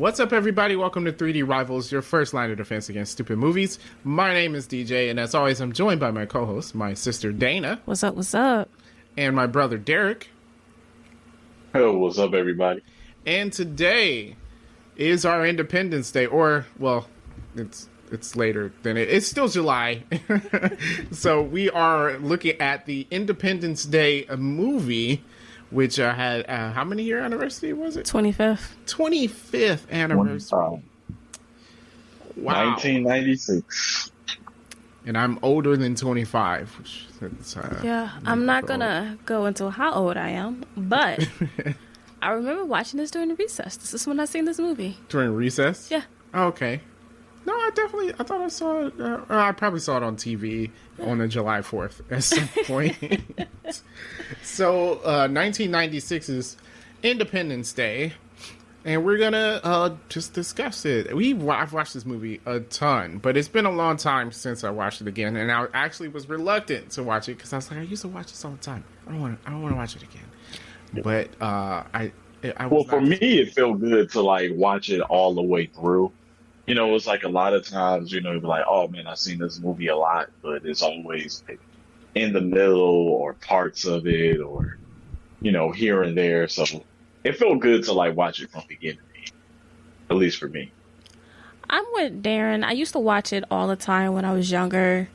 What's up, everybody? Welcome to 3D Rivals, your first line of defense against stupid movies. My name is DJ, and as always, I'm joined by my co-host, my sister Dana. What's up, what's up? And my brother Derek. Hello, what's up, everybody? And today is our Independence Day, or, well, it's later than it's still July. So we are looking at the Independence Day movie, which had, how many year anniversary was it? 25th. 25th anniversary. Wow. 1996. And I'm older than 25. Which is, I'm not going to go into how old I am, but I remember watching this during the recess. This is when I seen this movie. During recess? Yeah. Oh, okay. No, I thought I saw it. I probably saw it on TV on the July 4th at some point. So, 1996 is Independence Day, and we're gonna just discuss it. I've watched this movie a ton, but it's been a long time since I watched it again, and I actually was reluctant to watch it because I was like, I used to watch this all the time. I don't want to watch it again. But for me, it felt good to like watch it all the way through. You know, it's like a lot of times, you know, you'd be like, oh man, I've seen this movie a lot, but it's always like in the middle or parts of it or, you know, here and there. So it felt good to like watch it from beginning to end, at least for me. I'm with Darren. I used to watch it all the time when I was younger,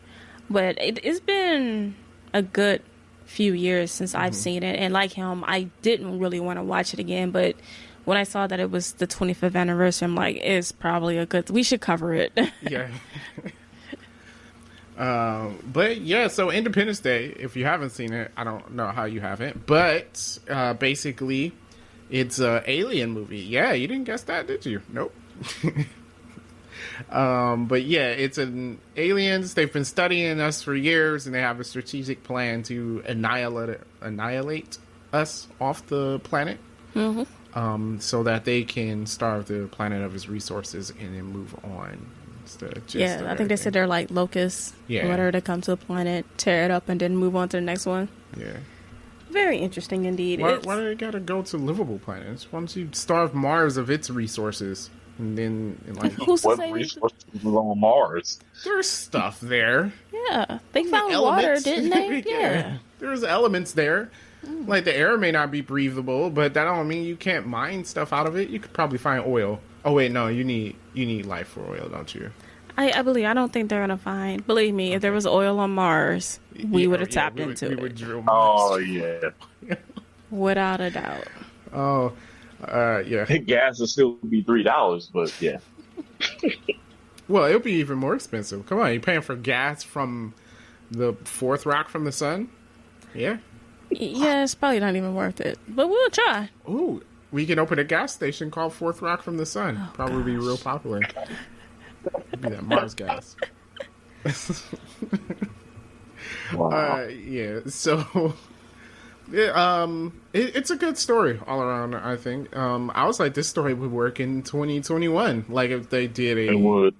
but it's been a good few years since I've seen it. And like him, I didn't really want to watch it again, but when I saw that it was the 25th anniversary, I'm like, it's probably we should cover it. Yeah. But yeah, so Independence Day, if you haven't seen it, I don't know how you haven't, but basically it's an alien movie. Yeah, you didn't guess that, did you? Nope. But yeah, it's an aliens. They've been studying us for years, and they have a strategic plan to annihilate us off the planet. So that they can starve the planet of its resources and then move on. I think they said they're like locusts. Yeah. Whatever, to come to a planet, tear it up, and then move on to the next one. Yeah. Very interesting indeed. Why do they gotta go to livable planets? Why don't you starve Mars of its resources? And then, like, who's what to say resources on Mars? there's stuff there. Yeah, they found water, didn't they? Yeah. There's elements there. Like, the air may not be breathable, but that don't mean you can't mine stuff out of it. You could probably find oil. Oh wait, no, you need life for oil, don't you? I don't think they're gonna find. Believe me, if there was oil on Mars, we would have tapped into it. We would drill Mars. Oh yeah, without a doubt. Oh, yeah. gas would still be $3, but yeah. Well, it'll be even more expensive. Come on, you're paying for gas from the fourth rock from the sun? Yeah. Yeah, it's probably not even worth it, but we'll try. Ooh, we can open a gas station called Fourth Rock from the Sun. Oh, probably be real popular. It'd be that Mars gas. Wow. Yeah. So, it's a good story all around. I think. I was like, this story would work in 2021. Like if they did It would.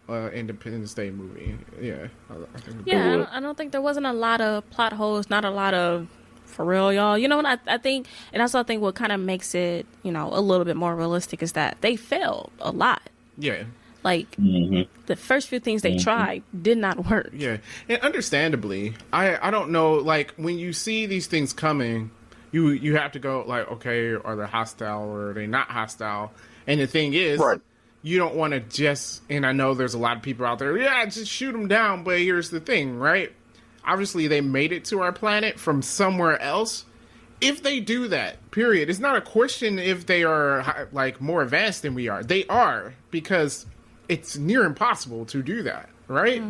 Independence Day movie. Yeah. I think I don't think there wasn't a lot of plot holes. Not a lot of. For real, y'all. You know what I think, and also I think what kind of makes it, you know, a little bit more realistic is that they failed a lot. Yeah. Like, the first few things they tried did not work. Yeah. And understandably, I don't know, like, when you see these things coming, you have to go, like, okay, are they hostile or are they not hostile? And the thing is, right. You don't want to just, and I know there's a lot of people out there, yeah, just shoot them down, but here's the thing, right? Obviously, they made it to our planet from somewhere else. If they do that, period, it's not a question if they are, like, more advanced than we are. They are, because it's near impossible to do that, right?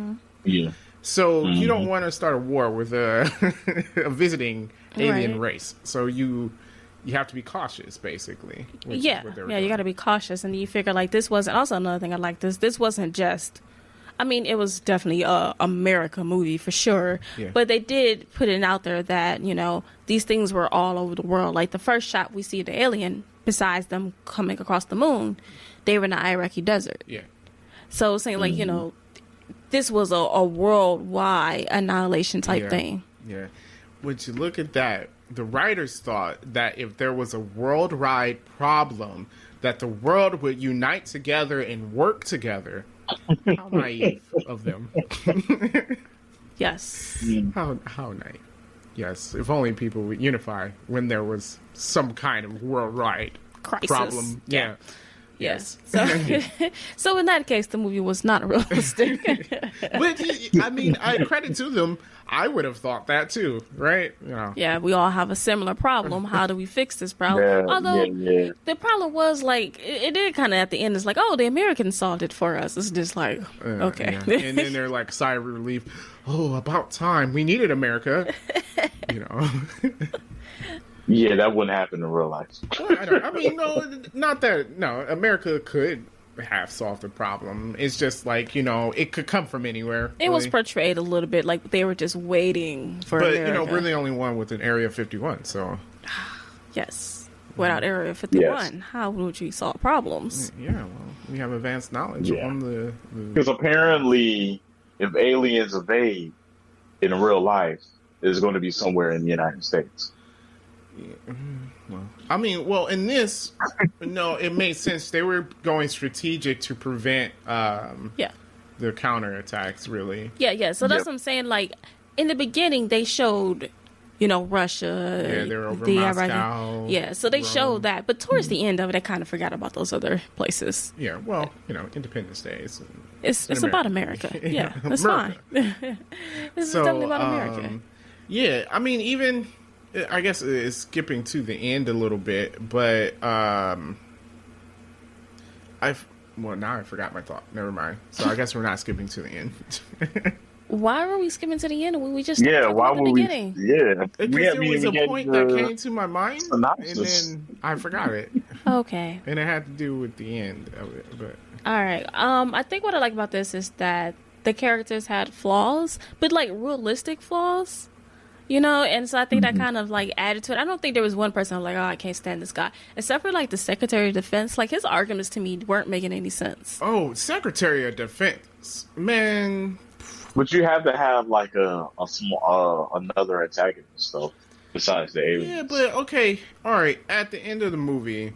Yeah. So you don't want to start a war with a visiting alien race. So you have to be cautious, basically. You got to be cautious. And you figure, like, this wasn't, also another thing I like this wasn't just, I mean, it was definitely a America movie for sure, but they did put it out there that, you know, these things were all over the world. Like the first shot we see of the alien, besides them coming across the moon, they were in the Iraqi desert. Yeah. So saying like, you know, this was a worldwide annihilation type thing. Yeah. Would you look at that? The writers thought that if there was a worldwide problem, that the world would unite together and work together. How naive of them. Yes. How naive. Yes, if only people would unify when there was some kind of worldwide crisis problem. Yeah. Yes. So in that case, the movie was not realistic. But I mean, credit to them. I would have thought that too, right? You know. Yeah, we all have a similar problem. How do we fix this problem? Although the problem was like it did kind of at the end. It's like, oh, the Americans solved it for us. It's just like okay, and then they're like sigh of relief. Oh, about time. We needed America. You know. Yeah, that wouldn't happen in real life. I mean, no, not that. No, America could have solved the problem. It's just like, you know, it could come from anywhere. It was portrayed a little bit like they were just waiting for America. You know, we're the only one with an Area 51, so. Yes. Without Area 51, how would you solve problems? Yeah, well, we have advanced knowledge on the... Because apparently, if aliens invade in real life, it's going to be somewhere in the United States. Yeah, well, I mean, in this, no, it made sense. They were going strategic to prevent the counterattacks, really. Yeah. So that's what I'm saying. Like, in the beginning, they showed, you know, Russia. Yeah, they were over Moscow. Yeah, so they showed that. But towards the end of it, I kind of forgot about those other places. Yeah, well, you know, Independence Day. It's about America. Yeah, that's fine. This is definitely about America. Yeah, I mean, even... I guess it's skipping to the end a little bit, but now I forgot my thought. Never mind. So I guess we're not skipping to the end. Why were we skipping to the end? We just why were we? Yeah, because there was a point that came to my mind, synopsis. And then I forgot it. Okay, and it had to do with the end of it. But all right, I think what I like about this is that the characters had flaws, but like realistic flaws. You know, and so I think that kind of like added to it. I don't think there was one person like, oh, I can't stand this guy. Except for like the Secretary of Defense. Like his arguments to me weren't making any sense. Oh, Secretary of Defense, man. But you have to have like a small another antagonist though, besides the aliens. Yeah, but okay, all right. At the end of the movie,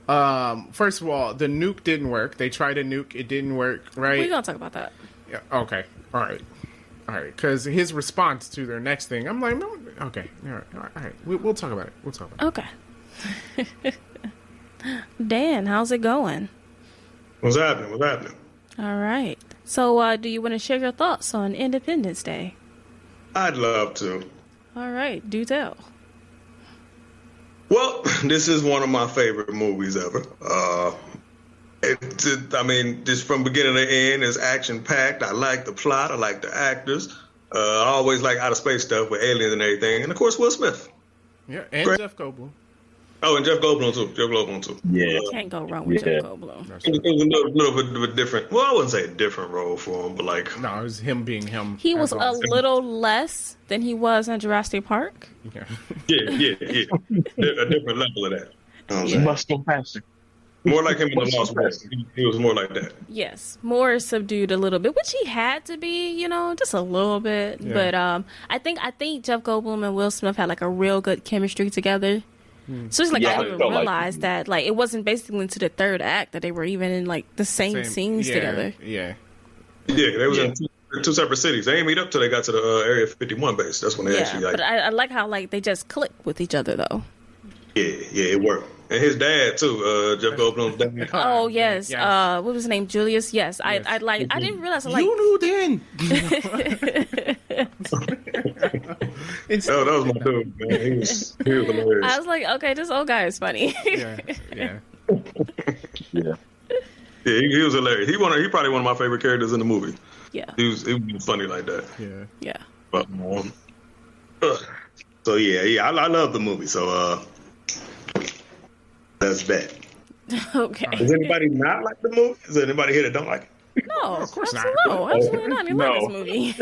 first of all, the nuke didn't work. They tried a nuke, it didn't work. Right? We're gonna talk about that. Yeah. Okay. All right. All right, because his response to their next thing, I'm like, no, okay, all right. We'll talk about it. Okay. Dan, how's it going? What's happening? All right. So, do you want to share your thoughts on Independence Day? I'd love to. All right, do tell. Well, this is one of my favorite movies ever. I mean, just from beginning to end, it's action-packed. I like the plot. I like the actors. I always like outer space stuff with aliens and everything. And, of course, Will Smith. Yeah, and great. Jeff Goldblum. Oh, and Jeff Goldblum, too. Yeah. Can't go wrong with Jeff Goldblum. It was a little bit of a different... Well, I wouldn't say a different role for him, but like... No, it was him being him. He was a little less than he was in Jurassic Park. Yeah. A different level of that. You must go faster. More like him in The Lost Boys. He was more like that. Yes, more subdued a little bit, which he had to be, you know, just a little bit. Yeah. But I think Jeff Goldblum and Will Smith had like a real good chemistry together. So it's like I didn't even realize that like it wasn't basically into the third act that they were even in like the same scenes together. Yeah, they was in two separate cities. They didn't meet up till they got to the Area 51 base. That's when they actually. Like, but I like how like they just clicked with each other though. Yeah, it worked. And his dad too, Jeff Goldblum's dad. Oh yes. What was his name? Julius. Yes. I didn't realize. You knew then. That was my dude, man. He was hilarious. I was like, okay, this old guy is funny. Yeah. Yeah, he was hilarious. He probably one of my favorite characters in the movie. Yeah. He was funny like that. Yeah. But so I love the movie. So that's that. Okay. Does anybody not like the movie? Is there anybody here that don't like it? No, of course not. No, absolutely not. You like this movie.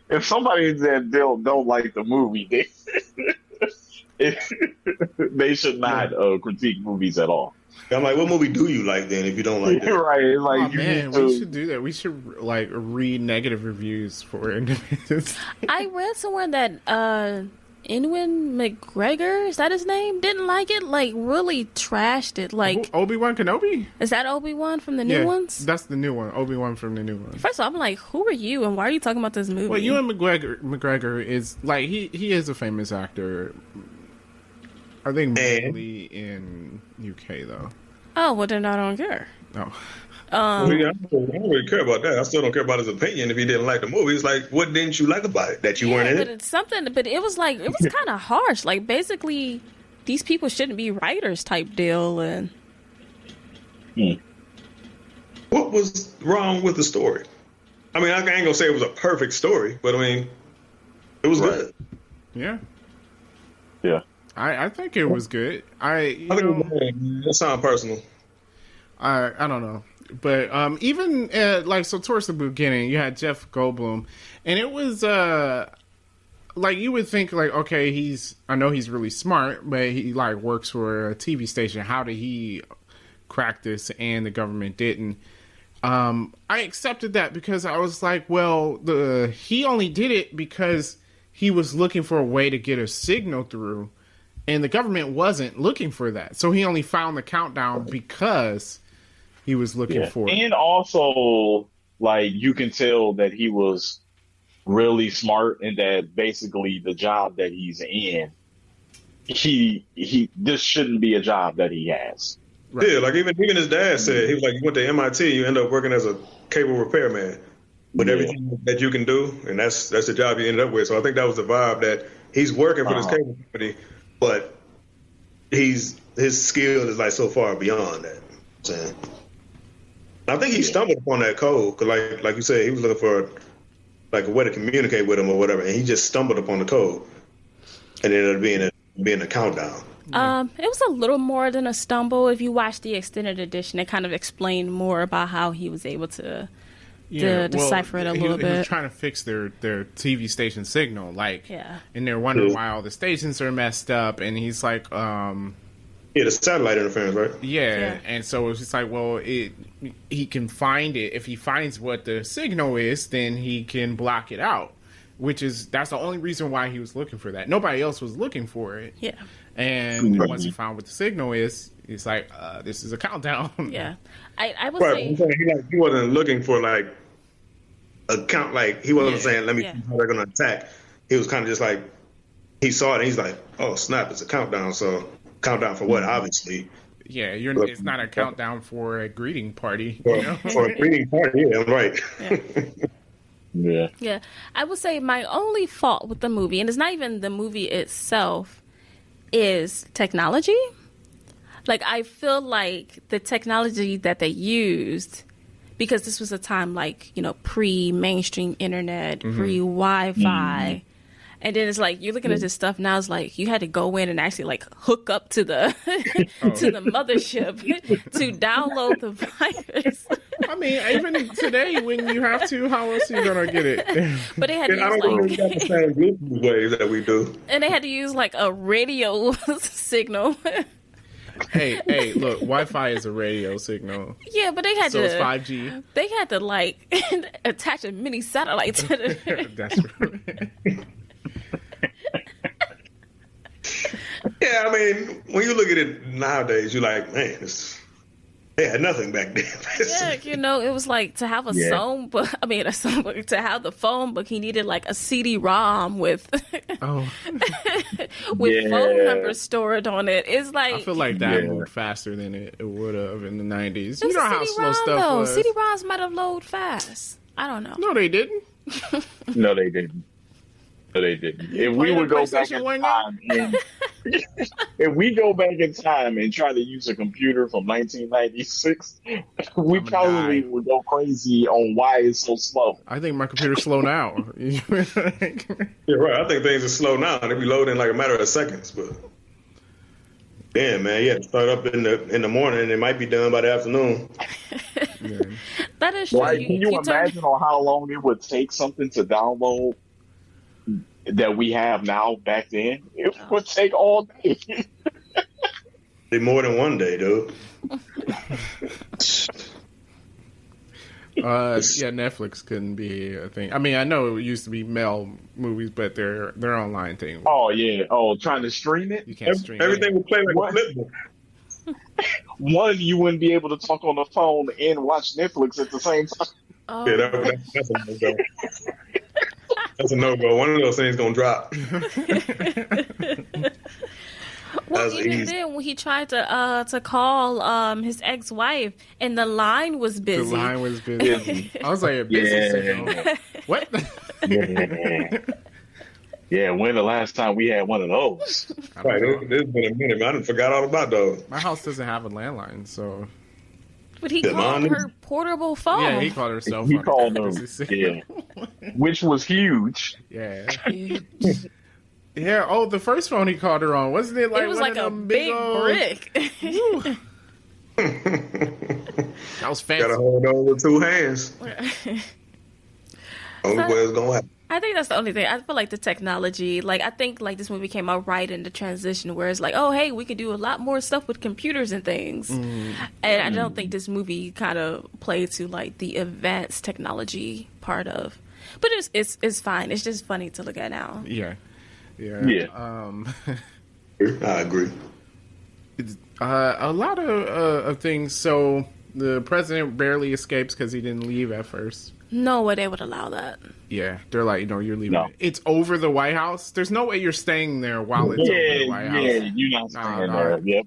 If somebody that don't like the movie, they should not critique movies at all. I'm like, what movie do you like then if you don't like it? Right. Like, we should do that. We should like read negative reviews for Independence. I read somewhere that Ewan McGregor, is that his name? Didn't like it. Like, really trashed it. Like, Obi-Wan Kenobi? Is that Obi-Wan from the new ones? That's the new one. Obi-Wan from the new one. First of all, I'm like, who are you and why are you talking about this movie? Well, Ewan McGregor is like he is a famous actor. I think mainly in UK though. Oh, well then I don't care. No. I don't really care about that. I still don't care about his opinion if he didn't like the movie. It's like, what didn't you like about it? That you weren't in it? It's something, but it was like, it was kind of harsh. Like, basically, these people shouldn't be writers type deal. And what was wrong with the story? I mean, I ain't gonna say it was a perfect story, but I mean, it was good. Yeah. Yeah. I think it was good. I think it sounds personal. I don't know. But even so towards the beginning, you had Jeff Goldblum, and it was like you would think like, okay, I know he's really smart, but he like works for a TV station. How did he crack this and the government didn't? I accepted that because I was like, well, he only did it because he was looking for a way to get a signal through, and the government wasn't looking for that. So he only found the countdown because he was looking for it. And also, like, you can tell that he was really smart and that basically the job that he's in, this shouldn't be a job that he has. Right. Yeah, like even his dad said, he was like, you went to MIT, you end up working as a cable repairman with everything that you can do, and that's the job you ended up with. So I think that was the vibe, that he's working for this cable company, but his skill is like so far beyond that. Saying. I think he stumbled upon that code because, like you said, he was looking for like a way to communicate with him or whatever, and he just stumbled upon the code, and it ended up being a countdown. It was a little more than a stumble. If you watch the extended edition, it kind of explained more about how he was able to decipher it a little bit. He was trying to fix their TV station signal, and they're wondering why all the stations are messed up, and he's like, the satellite interference, right? Yeah, and so it's just like, well, he can find it. If he finds what the signal is, then he can block it out, that's the only reason why he was looking for that. Nobody else was looking for it. Yeah. And once he found what the signal is, it's like, this is a countdown. Yeah. I would say... He wasn't looking for, like, a count, like, he wasn't saying, let me see how they're going to attack. He was kind of just like, he saw it, and he's like, oh, snap, it's a countdown, so... Countdown for what? Obviously. Yeah, it's not a countdown for a greeting party. For a greeting party, yeah, right. Yeah. Yeah. I would say my only fault with the movie, and it's not even the movie itself, is technology. Like, I feel like the technology that they used, because this was a time like, pre-mainstream internet, pre-Wi-Fi. And then it's like, you're looking at this stuff now, it's like you had to go in and actually like hook up to the to the mothership to download the virus. I mean, even today when you have to, how else are you gonna get it? But they had to use got the same Bluetooth waves that we do. And they had to use like a radio signal. Hey, look, Wi-Fi is a radio signal. Yeah, but they had so it's 5G. They had to like attach a mini satellite to the That's right. Yeah, I mean, when you look at it nowadays, you're like, man, they had nothing back then. Yeah, it was like to have a phone book. I mean, to have the phone book, he needed like a CD-ROM with with phone numbers stored on it. It's like, I feel like that moved faster than it would have in the 90s. You know how slow stuff was. CD-ROMs might have load fast. I don't know. No, they didn't. No, they didn't. No, they didn't. If we would go back in time, if we go back in time and try to use a computer from 1996, we probably would go crazy on why it's so slow. I think my computer's slow now. Yeah, right. I think things are slow now. They be loading in like a matter of seconds. But damn, man, you have to start up in the morning, and it might be done by the afternoon. That is true. Like, can you imagine on how long it would take something to download that we have now back then? It would take all day. More than one day, dude. Yeah, Netflix couldn't be a thing. I mean, I know it used to be male movies, but they're online thing. Oh yeah. Oh, trying to stream it. You can't stream everything would play like What? a flipbook. One, you wouldn't be able to talk on the phone and watch Netflix at the same time. Oh. Yeah, that's a no-go. That's a no-go. One of those things gonna drop. Well, That's even easy. then, when he tried to call his ex-wife, and the line was The busy. line was busy. I was like, a business signal. What? Yeah. Yeah, when the last time we had one of those? I don't Right, know. it's been a minute, man. I done forgot all about those. My house doesn't have a landline, so But he Yeah, called mine- her portable phone. yeah, he called her cell phone. He called them, Business yeah, signal. which was huge. Yeah. Yeah. Oh, the first phone he called her on, wasn't it like it was one like of a them big old- brick. Woo. That was fancy. Gotta hold on with two hands. Only way it's gonna happen. I think that's the only thing. I feel like the technology, like I think like this movie came out right in the transition where it's like, oh hey, we can do a lot more stuff with computers and things. And I don't think this movie kind of played to like the advanced technology part of. But it's fine. It's just funny to look at now. Yeah. Yeah. Yeah. I agree. It's, a lot of things. So the president barely escapes because he didn't leave at first. No way they would allow that. Yeah, they're like, no, you're leaving. No. It's over the White House. There's no way you're staying there while it's over the White House. Yeah, you're not staying there. Yep.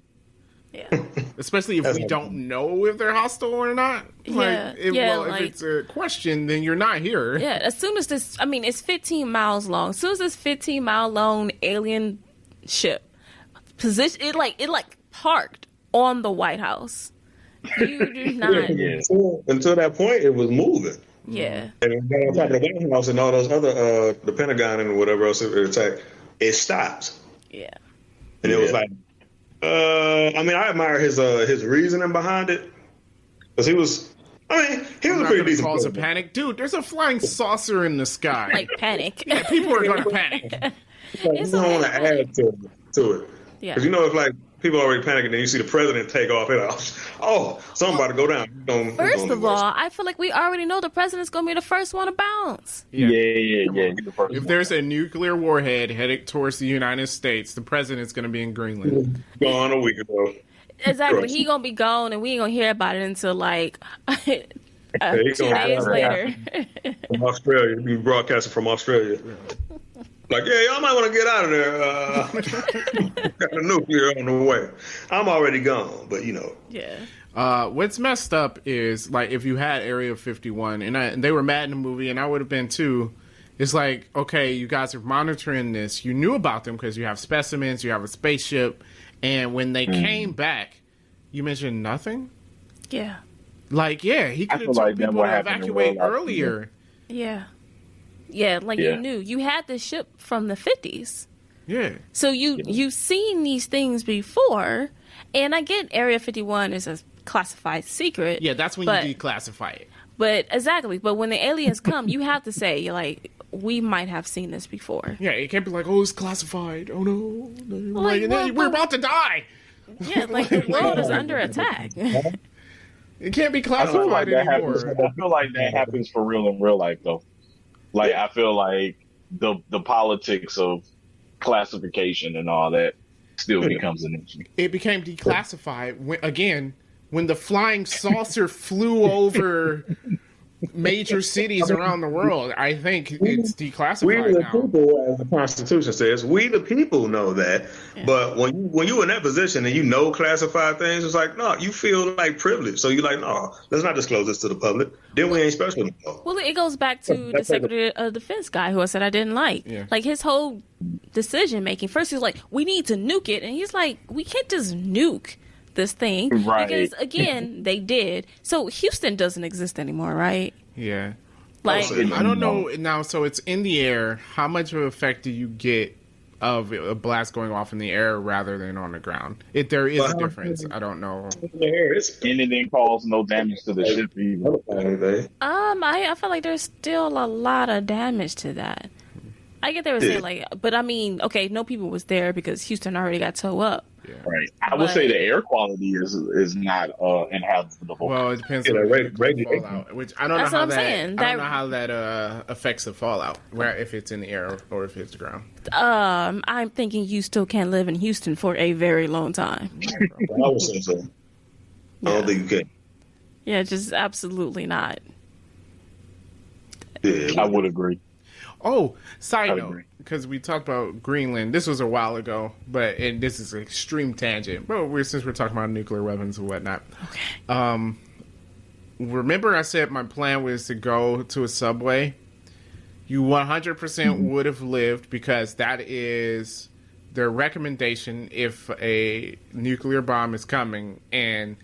Yeah. Especially if we don't know if they're hostile or not. Yeah, If, yeah, well, like- if it's a question, then you're not here. Yeah, as soon as this, I mean, it's 15 miles long. As soon as this 15-mile long alien ship position, it like parked on the White House. You do not. Yeah. Until that point, it was moving. Yeah. And it got on top of the White House and all those other, the Pentagon and whatever else it attacked. It stopped. Yeah. And it was Yeah. like, I mean, I admire his reasoning behind it. Because he was a I'm pretty not gonna decent cause a president. panic. Dude, there's a flying saucer in the sky. Like panic. People are going to panic. Like, It's you don't want to okay. add to it. Yeah. Because if like people already panicking, then you see the president take off, and oh, something about to go down. First of all, I feel like we already know the president's going to be the first one to bounce. Yeah. You're the first If one. there's a nuclear warhead headed towards the United States, the president's going to be in Greenland. gone a week ago. Exactly. Right. He going to be gone, and we ain't going to hear about it until like he 2 gonna days have later. From Australia, he broadcasting from Australia. Like, yeah, y'all might want to get out of there. Got the nuclear on the way. I'm already gone, but Yeah. What's messed up is, like, if you had Area 51, and they were mad in the movie, and I would have been too, it's like, okay, you guys are monitoring this. You knew about them because you have specimens, you have a spaceship, and when they came back, you mentioned nothing? Yeah. Like, yeah, he could have feel told like that people what to happened in evacuate real life. earlier. Yeah. Yeah, like Yeah. you knew. You had the ship from the 50s. Yeah. So you've seen these things before, and I get Area 51 is a classified secret. Yeah, that's when but, you declassify it. But exactly, but when the aliens come, you have to say like we might have seen this before. Yeah, it can't be like, oh, it's classified. Oh, no. Like, Like, and then well, we're about to die. Yeah, like the world is under attack. It can't be I feel like classified that happens. anymore. I feel like that happens for real in real life, though. Like I feel like the politics of classification and all that still becomes an issue. It became declassified when the flying saucer flew over major cities around the world. I think it's we declassified the now. people, as the Constitution says, we the people know that. Yeah. But when you're in that position and you know classified things, it's like, no, you feel like privilege. So you're like, no, let's not disclose this to the public. Then we ain't special anymore. Well, it goes back to the Secretary of Defense guy who I said I didn't like. Yeah. Like his whole decision making. First, he was like, "We need to nuke it," and he's like, "We can't just nuke this thing Right. because again, they did." So Houston doesn't exist anymore, right? Yeah. Like, Also, I don't know now. So it's in the air. How much of an effect do you get of a blast going off in the air rather than on the ground? There is a difference. I don't know. It's And it didn't cause no damage to the ship either. I feel like there's still a lot of damage to that. I get they were saying like, but I mean, okay, no people was there because Houston already got towed up. Yeah. Right. I would say the air quality is not inhabitable. Well, it depends on the fallout, which I don't know how that. I don't know how that affects the fallout, where if it's in the air or if it's the ground. I'm thinking you still can't live in Houston for a very long time. I would say so. I don't think you can. Yeah, just absolutely not. Yeah, I would agree. Oh, side note, because we talked about Greenland. This was a while ago, and this is an extreme tangent. But since we're talking about nuclear weapons and whatnot. Okay. Remember I said my plan was to go to a subway? You 100% would have lived, because that is their recommendation if a nuclear bomb is coming. And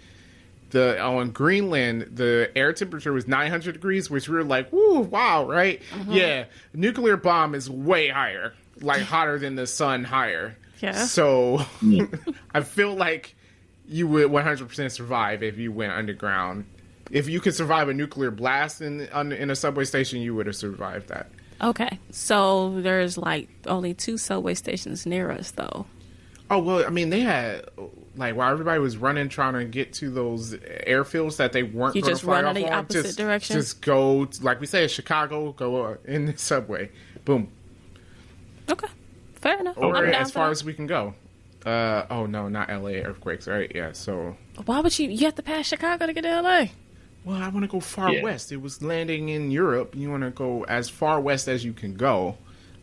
on Greenland, the air temperature was 900 degrees, which we were like, woo, wow, right? Mm-hmm. Yeah, nuclear bomb is way higher, like hotter than the sun higher. Yeah. So I feel like you would 100% survive if you went underground. If you could survive a nuclear blast in a subway station, you would have survived that. Okay, so there's like only 2 subway stations near us, though. Oh, well, I mean, they had, like, while everybody was running, trying to get to those airfields that they weren't going to fly off on. You just run in the opposite direction? Just go, like we said, Chicago, go in the subway. Boom. Okay, fair enough. Or as far as we can go. Oh, no, not L.A. earthquakes, right? Yeah, so. Why would you have to pass Chicago to get to L.A.? Well, I want to go far west. It was landing in Europe. You want to go as far west as you can go.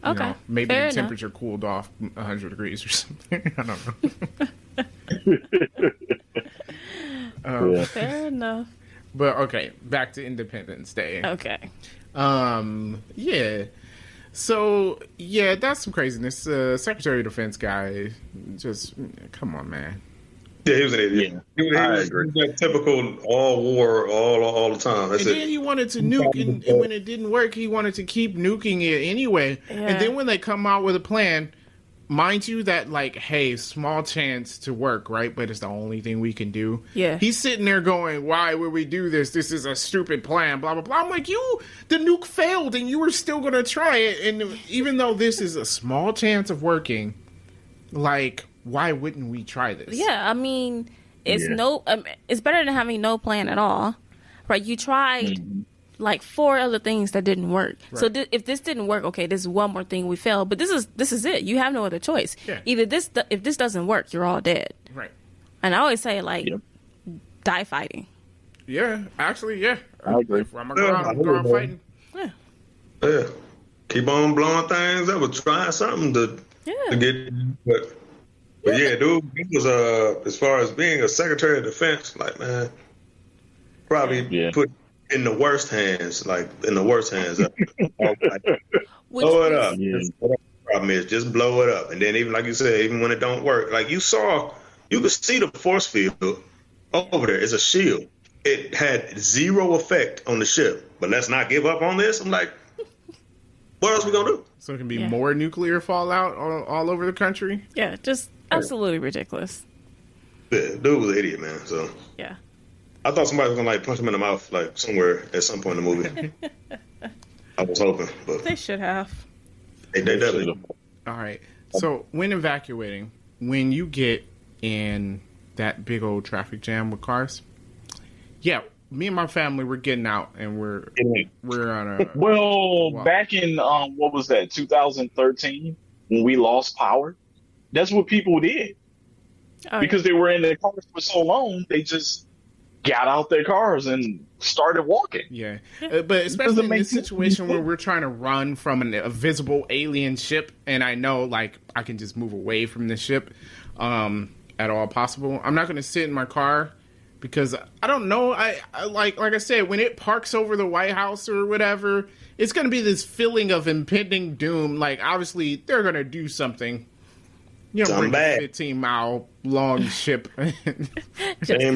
You know, maybe the temperature cooled off 100 degrees or something. I don't know. Fair enough. But okay, back to Independence Day. Okay. Yeah. So yeah, that's some craziness. Secretary of Defense guy, just come on, man. Yeah, he was an idiot. Yeah, I agree. He was that typical all war, all the time. That's then he wanted to nuke, and when it didn't work, he wanted to keep nuking it anyway. Yeah. And then when they come out with a plan, mind you that, like, hey, small chance to work, right? But it's the only thing we can do. Yeah. He's sitting there going, why would we do this? This is a stupid plan, blah, blah, blah. I'm like, the nuke failed, and you were still going to try it. And even though this is a small chance of working, like, why wouldn't we try this? Yeah, I mean, it's better than having no plan at all, right? You tried like 4 other things that didn't work. Right. So if this didn't work, okay, this is one more thing we failed, but this is it. You have no other choice. Yeah. Either if this doesn't work, you're all dead. Right. And I always say, like, die fighting. Yeah, actually, yeah. I agree. I'm going fighting. Yeah. Keep on blowing things up. We're trying something to get. But yeah, dude, he was as far as being a Secretary of Defense, like, man, probably put in the worst hands, blow it up. Yeah. The problem is just blow it up, and then even like you said, even when it don't work, like you could see the force field over there. It's a shield. It had 0 effect on the ship, but let's not give up on this. I'm like, what else we gonna do? So it can be more nuclear fallout all over the country? Yeah, just absolutely ridiculous. Yeah, dude was an idiot, man. So yeah, I thought somebody was gonna like punch him in the mouth like somewhere at some point in the movie. I was hoping, but they should have. They definitely. All right. So when evacuating, when you get in that big old traffic jam with cars, me and my family, we're getting out, and we're on a back in what was that, 2013, when we lost power, that's what people did. Because they were in their cars for so long, they just got out their cars and started walking. Yeah, but especially in this situation where we're trying to run from a visible alien ship, and I know, like, I can just move away from the ship at all possible. I'm not going to sit in my car. Because I don't know, I like I said, when it parks over the White House or whatever, it's going to be this feeling of impending doom. Like, obviously, they're going to do something. You know, bring a 15-mile long ship. And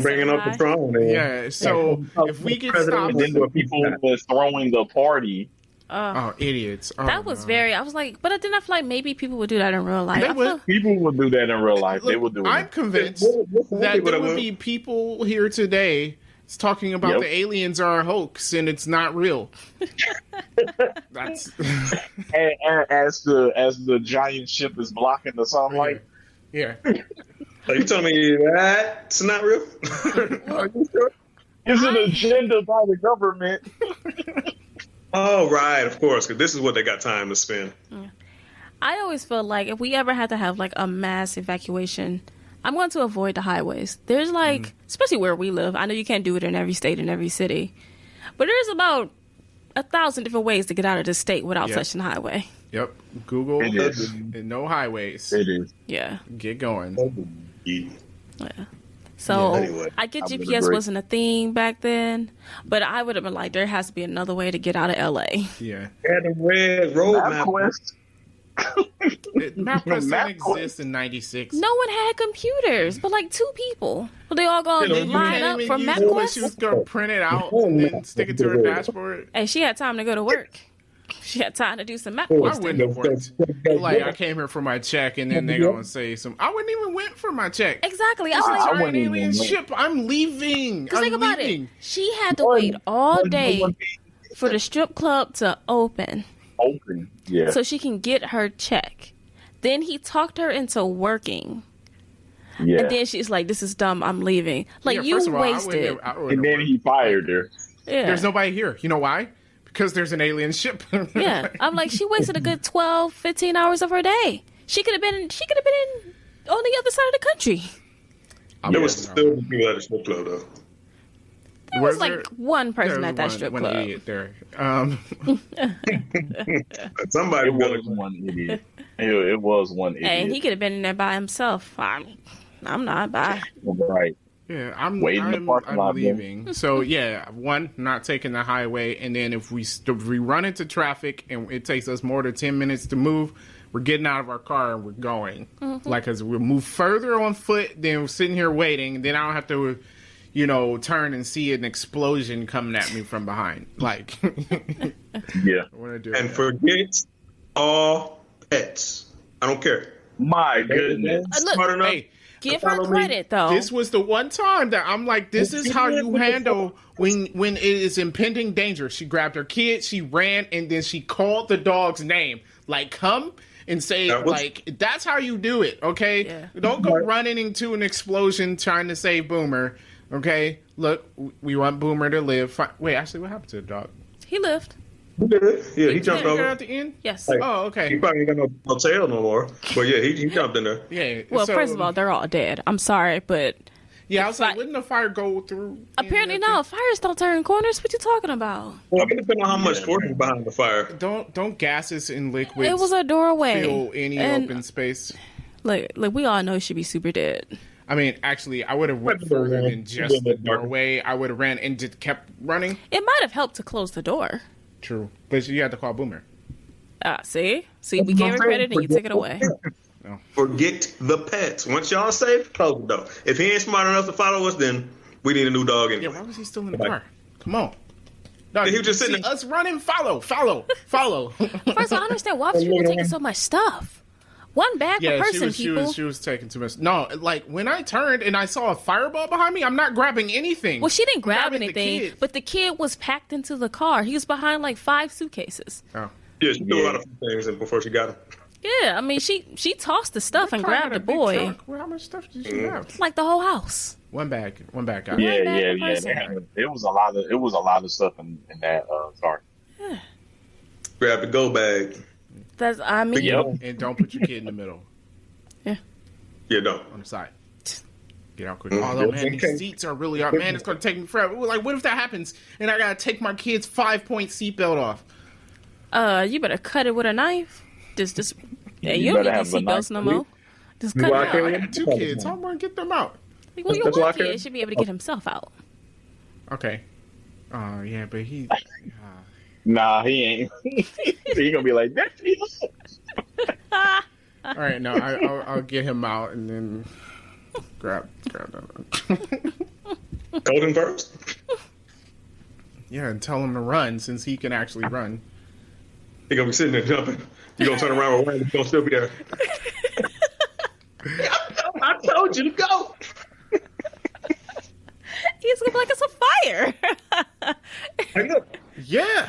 bringing up the throne. Yeah, so if we get stopped, then the people were throwing the party. Oh, idiots! That was very. I was like, but I didn't feel like maybe people would do that in real life. People would do that in real life. Look, they would do it. I'm convinced that there would be people here today talking about the aliens are a hoax and it's not real. That's as the giant ship is blocking the sunlight. Yeah. Are you telling me that's not real? Are you sure? It's an agenda by the government. Oh, right, of course, because this is what they got time to spend. I always feel like if we ever had to have like a mass evacuation, I'm going to avoid the highways. There's like, especially where we live, I know you can't do it in every state and every city, but there's about 1,000 different ways to get out of this state without touching the highway. Yep. Google and no highways. It is. Yeah. Get going. Yeah. So anyway, I get GPS wasn't a thing back then, but I would have been like, there has to be another way to get out of LA. Yeah. And a red road map. MapQuest didn't exist in 96. No one had computers, but like 2 people. Well, they all going to line up for MapQuest. She was going to print it out and then stick it to her dashboard. And she had time to go to work. She had time to do some I MapQuest. wouldn't have worked. Like, I came here for my check, and then they're going to say I wouldn't even went for my check. Exactly. I It's was a like, giant alien ship. I'm leaving. think about it. She had to wait all day for the strip club to open. Yeah. So she can get her check. Then he talked her into working. Yeah. And then she's like, this is dumb. I'm leaving. Like, you first of all, wasted. And then he fired her. Yeah. There's nobody here. You know why? Because there's an alien ship. Yeah. I'm like, she wasted a good 12, 15 hours of her day. She could have been on the other side of the country. There was still people at the strip club, though. There was like one person at that strip one club. idiot there. Somebody was one idiot. It was one idiot. And he could have been in there by himself. I'm not. Bye. Right. Yeah, I'm parking lot, leaving. So yeah, one, not taking the highway, and then if we run into traffic and it takes us more than 10 minutes to move, we're getting out of our car and we're going. Like, as we'll move further on foot, then we're sitting here waiting. Then I don't have to, turn and see an explosion coming at me from behind. Like, yeah. I want to do And that. forget all pets. I don't care. My goodness. Look, Smart enough. Hey, give her credit, though. this was the one time that I'm like, this is how you handle when it is impending danger. She grabbed her kid, she ran, and then she called the dog's name. Like, come and say, that's how you do it, okay? Yeah. Don't go running into an explosion trying to save Boomer, okay? Look, we want Boomer to live. Wait, actually, what happened to the dog? He lived. Yeah, he jumped Did over. at the end? Yes. Oh, okay. He probably ain't got no tail no more. But yeah, he jumped in there. Yeah. Well, first of all, they're all dead. I'm sorry, but yeah, I was like, wouldn't the fire go through? apparently no. Fires don't turn corners. What you talking about? Well, it depends on how much force is behind the fire. Don't gases and liquids. It was a doorway. Fill any open space. Like we all know she'd be super dead. I mean, actually, I would have went further than just the doorway. I would have ran and just kept running. It might have helped to close the door. True, but you had to call Boomer. See, we gave her credit and you took it away. No. Forget the pets. Once y'all safe, close the door. If he ain't smart enough to follow us, then we need a new dog Yeah, anyway. why was he still in the car? Come on. No, He was just see sitting there. us running. Follow. First of all, I understand why was people taking so much stuff. One bag per person, people. She was taking too much. No, like when I turned and I saw a fireball behind me, I'm not grabbing anything. Well, she didn't grab grabbing the anything, kid. but the kid was packed into the car. He was behind like 5 suitcases. Oh. Yeah, she threw a lot of things in before she got him. Yeah, I mean, she tossed the stuff and Car had grabbed a the big boy. trunk. Well, how much stuff did you have? Like the whole house. One bag. Guys. Yeah. bad person. It was a lot of stuff in that car. Grab the go bag. Yep. And don't put your kid in the middle. Yeah, no. On the side. Get out quick. Although, man, these seats are really hard. Man, it's going to take me forever. Like, what if that happens and I got to take my kid's 5-point seatbelt off? You better cut it with a knife. Just yeah, you don't need these seatbelts no more. Just cut it out. I got 2 kids. How am I going to get them out? Well, your one kid should be able to get himself out. Okay. Yeah, but he... Nah, he ain't. He gonna be like that. All right, no, I'll get him out and then grab that. Told him first. Yeah, and tell him to run since he can actually run. He gonna be sitting there jumping. You gonna turn around with one, he's gonna still be there. I told you to go. He's gonna be like, it's a fire. Hey, look. Yeah,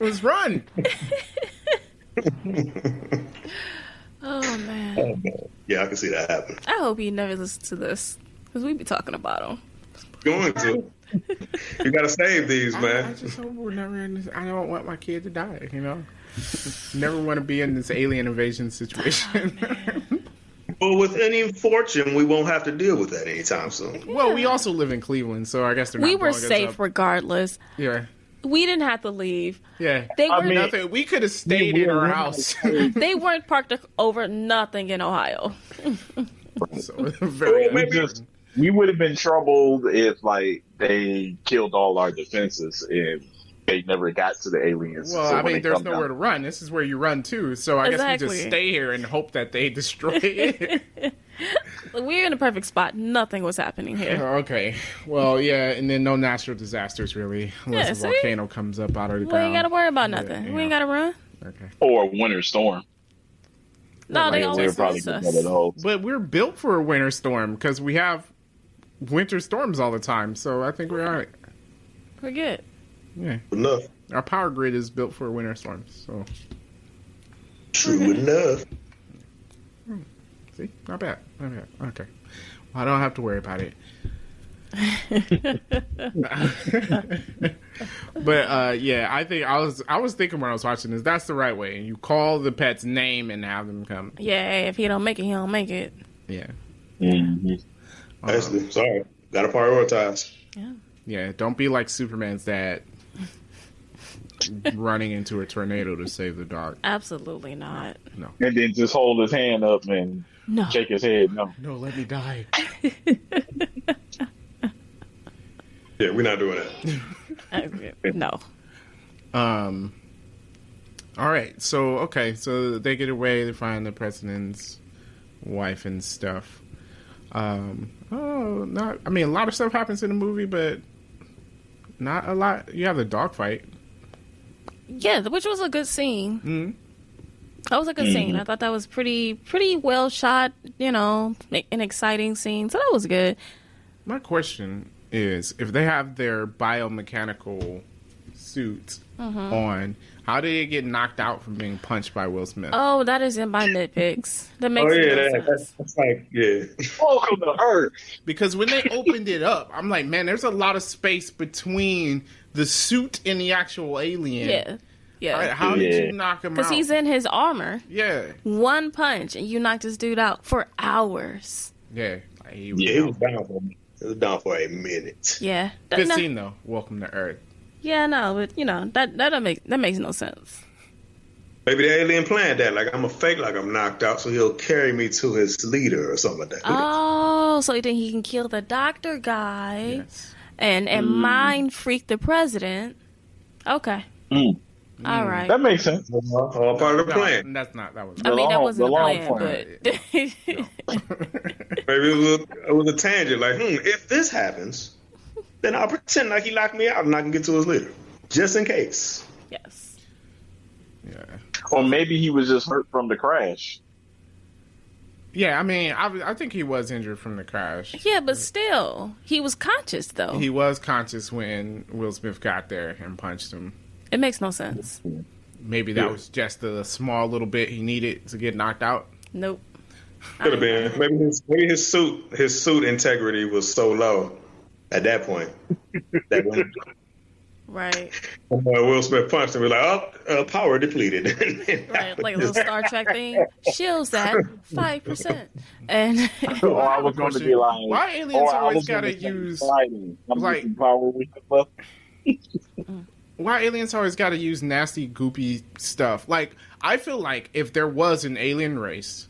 let's run. Oh man. Yeah, I can see that happen. I hope he never listens to this because we be talking about him. Going to. You gotta save these, man. I just hope we're never in this. I don't want my kid to die. Never want to be in this alien invasion situation. Well, with any fortune, we won't have to deal with that anytime soon. Well, we also live in Cleveland, so I guess they're not. We were blowing us safe up. regardless. Yeah. We didn't have to leave. Yeah. They were nothing. We could have stayed in our house. They weren't parked over nothing in Ohio. So, very we would have been troubled if like they killed all our defenses and they never got to the aliens. Well, So I when mean, they there's come nowhere down- to run. This is where you run to. So I guess we Exactly. just stay here and hope that they destroy it. We're in a perfect spot. Nothing was happening here. Okay. Well, yeah, and then no natural disasters really, unless Yeah, a see? volcano comes up out of the We ground. ain't got to worry about nothing. Yeah, We ain't got to run. Okay. or a winter storm. No, they Like, always probably miss get us. better than those. But we're built for a winter storm because we have winter storms all the time. So I think we're all right. We're good. Yeah. Enough. Our power grid is built for winter storms. So True enough. see, not bad. Not bad. Okay. Well, I don't have to worry about it. But yeah, I think I was thinking when I was watching this, that's the right way. You call the pet's name and have them come. Yeah, if he don't make it, he don't make it. Yeah. Mm-hmm. Actually, sorry. Gotta prioritize. Yeah, don't be like Superman's dad running into a tornado to save the dog. Absolutely not. No. And then just hold his hand up and No. shake his head. No. No, let me die. Yeah, we're not doing that. No. All right. So they get away, they find the president's wife and stuff. I mean, a lot of stuff happens in the movie, but not a lot. You have the dogfight. Yeah, which was a good scene. Mm-hmm. That was a good scene. I thought that was pretty well shot, an exciting scene. So that was good. My question is, if they have their biomechanical suits on, how did it get knocked out from being punched by Will Smith? Oh, that is in my nitpicks. That makes Oh, yeah, no sense. that's like, yeah. Welcome to Earth. Because when they opened it up, I'm like, man, there's a lot of space between the suit and the actual alien. Yeah. Yeah. How did you knock him out? Because he's in his armor. Yeah. One punch, and you knocked this dude out for hours. Yeah. Like, He was down for a minute. It was down for a minute. Yeah. Good scene, though. Welcome to Earth. Yeah, no, but, that makes no sense. Maybe the alien planned that. Like, I'm a fake like I'm knocked out, so he'll carry me to his leader or something like that. Oh, so then he can kill the doctor guy Yes. and mind freak the president. Okay. All right. That makes sense. All part of the plan. That's not. That was. I mean, that wasn't the the long plan, plan. but... Maybe it was a tangent. Like, if this happens, then I'll pretend like he locked me out and I can get to his leader. Just in case. Yes. Yeah. Or maybe he was just hurt from the crash. Yeah. I mean, I think he was injured from the crash. Yeah, but still, he was conscious, though. He was conscious when Will Smith got there and punched him. It makes no sense. Maybe that was just a small little bit he needed to get knocked out. Nope. Could have been. Maybe his suit integrity was so low at that point that when Right. Will Smith punched him, we're like, power depleted. Right. Like a little Star Trek thing. Shields at 5%. And Or I was going to be like, Why aliens or I always was gonna gotta say use fighting. I'm like- using power we have left. why aliens always got to use nasty, goopy stuff? Like, I feel like if there was an alien race,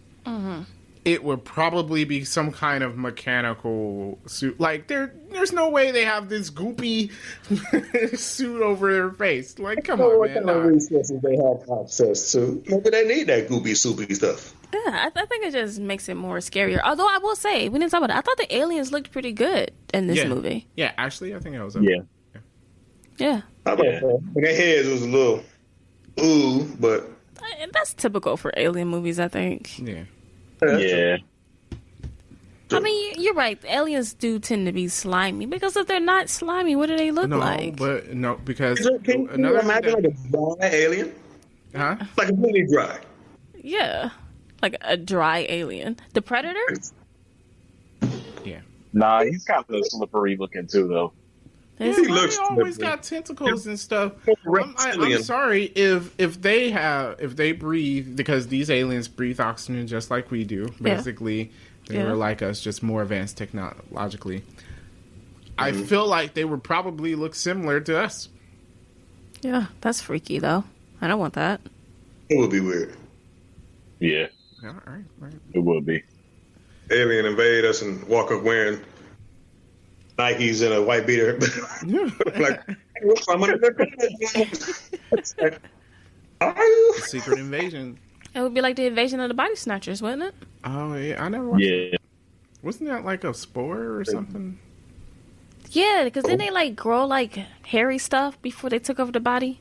it would probably be some kind of mechanical suit. Like, there's no way they have this goopy suit over their face. Like, come on, What man. kind of Nah. resources they have access to? Maybe they need that goopy, soupy stuff. yeah, I think it just makes it more scarier. Although I will say, we didn't talk about it. I thought the aliens looked pretty good in this movie. Yeah, actually, I think I was up. Yeah. Yeah. How about that? And their heads was a little but And that's typical for alien movies, I think. Yeah. Yeah. I mean, you're right. The aliens do tend to be slimy because if they're not slimy, what do they look like? Because Can you another imagine like a dry alien? huh? Like completely dry. Yeah. Like a dry alien. The Predator? Yeah. Nah, he's kind of slippery looking too, though. Yeah, He looks they always slippery. got tentacles and stuff. I'm sorry if they breathe, because these aliens breathe oxygen just like we do. Basically, they were like us, just more advanced technologically. I feel like they would probably look similar to us. Yeah, that's freaky though. I don't want that. It would be weird. Yeah, All right. it would be. Alien invade us and walk up wearing Nikes and a white beater. Like, are you? Secret invasion. It would be like the invasion of the body snatchers, wouldn't it? Oh yeah, I never watched it. Yeah. Wasn't that like a spore or something? Yeah, because then they like grow like hairy stuff before they took over the body.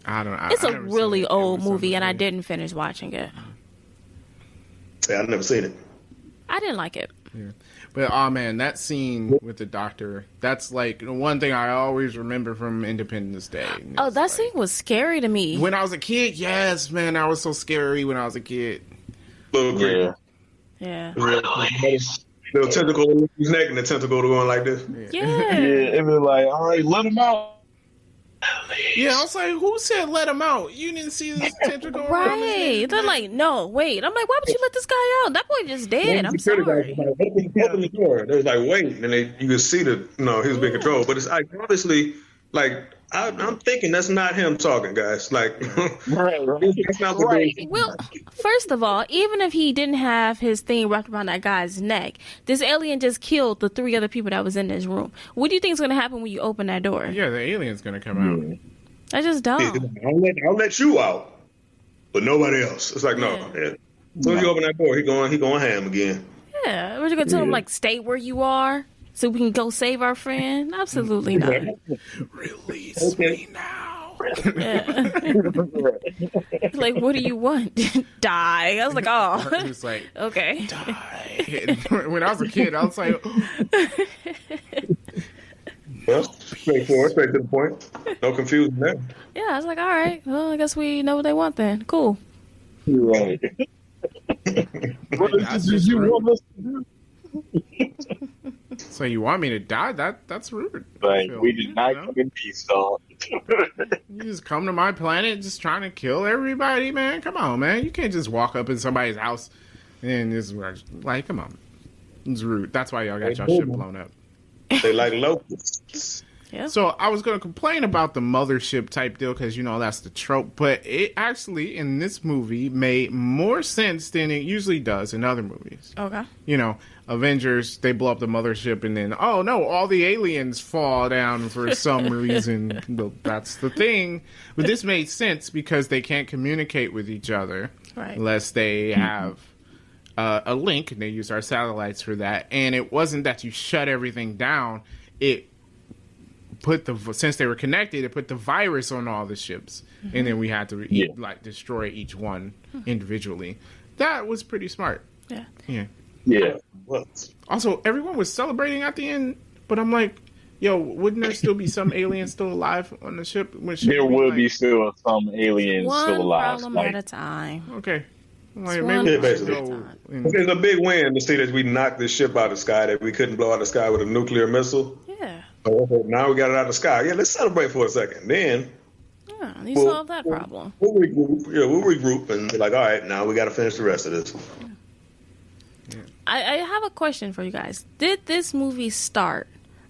I don't know. It's I a never really seen it. It old was movie, and I something. didn't finish watching it. Yeah, I've never seen it. I didn't like it. Yeah. But oh man, that scene with the doctor, that's like the one thing I always remember from Independence Day. Oh, that scene was scary to me. When I was a kid, yes, man, I was so scary when I was a kid. Little creepy. Yeah. Yeah. Little tentacle in his neck and the tentacle going like this. Yeah. Yeah, it was like, all right, let him out. Yeah, I was like, who said let him out? You didn't see this tentacle? around his Right. neck? They're like, no, wait. I'm like, why would you let this guy out? That boy just dead. I'm sorry. Open the door. They was like, wait, and you could see that he was being controlled. But it's like obviously, like I'm thinking that's not him talking, guys. Like, Right. that's not what they. Well, first of all, even if he didn't have his thing wrapped around that guy's neck, this alien just killed the 3 other people that was in this room. What do you think is going to happen when you open that door? Yeah, the alien's gonna come out. I just don't. I'll let you out, but nobody else. It's like no. Yeah. As soon as you open that door, he going ham again. Yeah. We're just going to tell him, like, stay where you are so we can go save our friend? Absolutely not. Release me now. Yeah. Like, what do you want? Die. I was like, oh. He was like, Okay. die. When I was a kid, I was like, Well, straightforward, straight to the point. No confusion there. Yeah, I was like, all right. Well, I guess we know what they want then. Cool. Right. What That's did just you rude. want us to do? so you want me to die? That's rude. Like, Phil. we did not You know? come in peace, dog. You just come to my planet just trying to kill everybody, man. Come on, man. You can't just walk up in somebody's house and just like, come on. It's rude. That's why y'all got your ship blown up. They like locusts. Yeah. So I was going to complain about the mothership type deal because, that's the trope. But it actually, in this movie, made more sense than it usually does in other movies. Okay. Avengers, they blow up the mothership and then, oh no, all the aliens fall down for some reason. Well, that's the thing. But this made sense because they can't communicate with each other unless they have a link, and they use our satellites for that. And it wasn't that you shut everything down. It put since they were connected, it put the virus on all the ships, and then we had to destroy each one individually. That was pretty smart. Yeah. Also, everyone was celebrating at the end, but I'm like, yo, wouldn't there still be some aliens still alive on the ship? There will be still some aliens One still alive. problem at a time. Okay. Like, One maybe basically. go It's a big win to see that we knocked this ship out of the sky, that we couldn't blow out the sky with a nuclear missile. Yeah. So now we got it out of the sky. Yeah, let's celebrate for a second. Then Yeah, you solved that problem. we'll regroup and be like, all right, now we got to finish the rest of this. I have a question for you guys. Did this movie start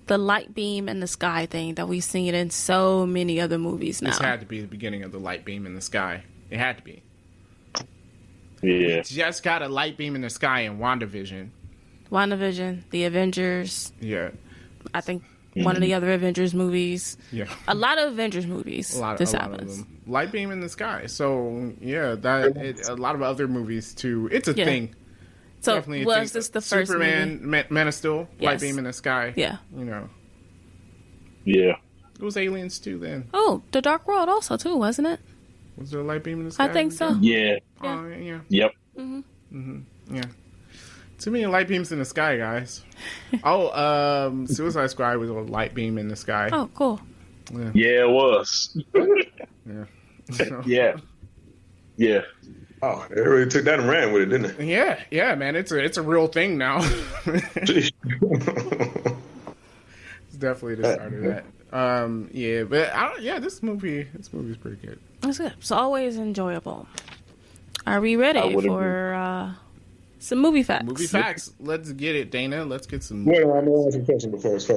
the light beam in the sky thing that we've seen in so many other movies now? This had to be the beginning of the light beam in the sky. It had to be. Yeah. Just got a light beam in the sky in WandaVision. WandaVision, The Avengers, Yeah. I think one of the other Avengers movies. Yeah. A lot of Avengers movies. A lot this of happens. them. Light beam in the sky. So, yeah, a lot of other movies, too. It's a thing. So, Definitely a was thing. this the first Superman, movie? Man of Steel, light Yes. beam in the sky. Yeah. Yeah. It was aliens, too, then. Oh, The Dark World also, too, wasn't it? Was there a light beam in the sky? I think so. Yeah. Oh, yeah. Yep. Yeah. Too many light beams in the sky, guys. Suicide Squad was a light beam in the sky. Oh, cool. Yeah, it was. Yeah. So, Yeah. Yeah. Oh, they really took that and ran with it, didn't they? Yeah, man. It's a real thing now. It's definitely the start of that. This movie's pretty good. It's good. It's always enjoyable. Are we ready for some movie facts? Movie facts. Let's get it, Dana. Let's get some. Wait, I'm gonna ask a question first.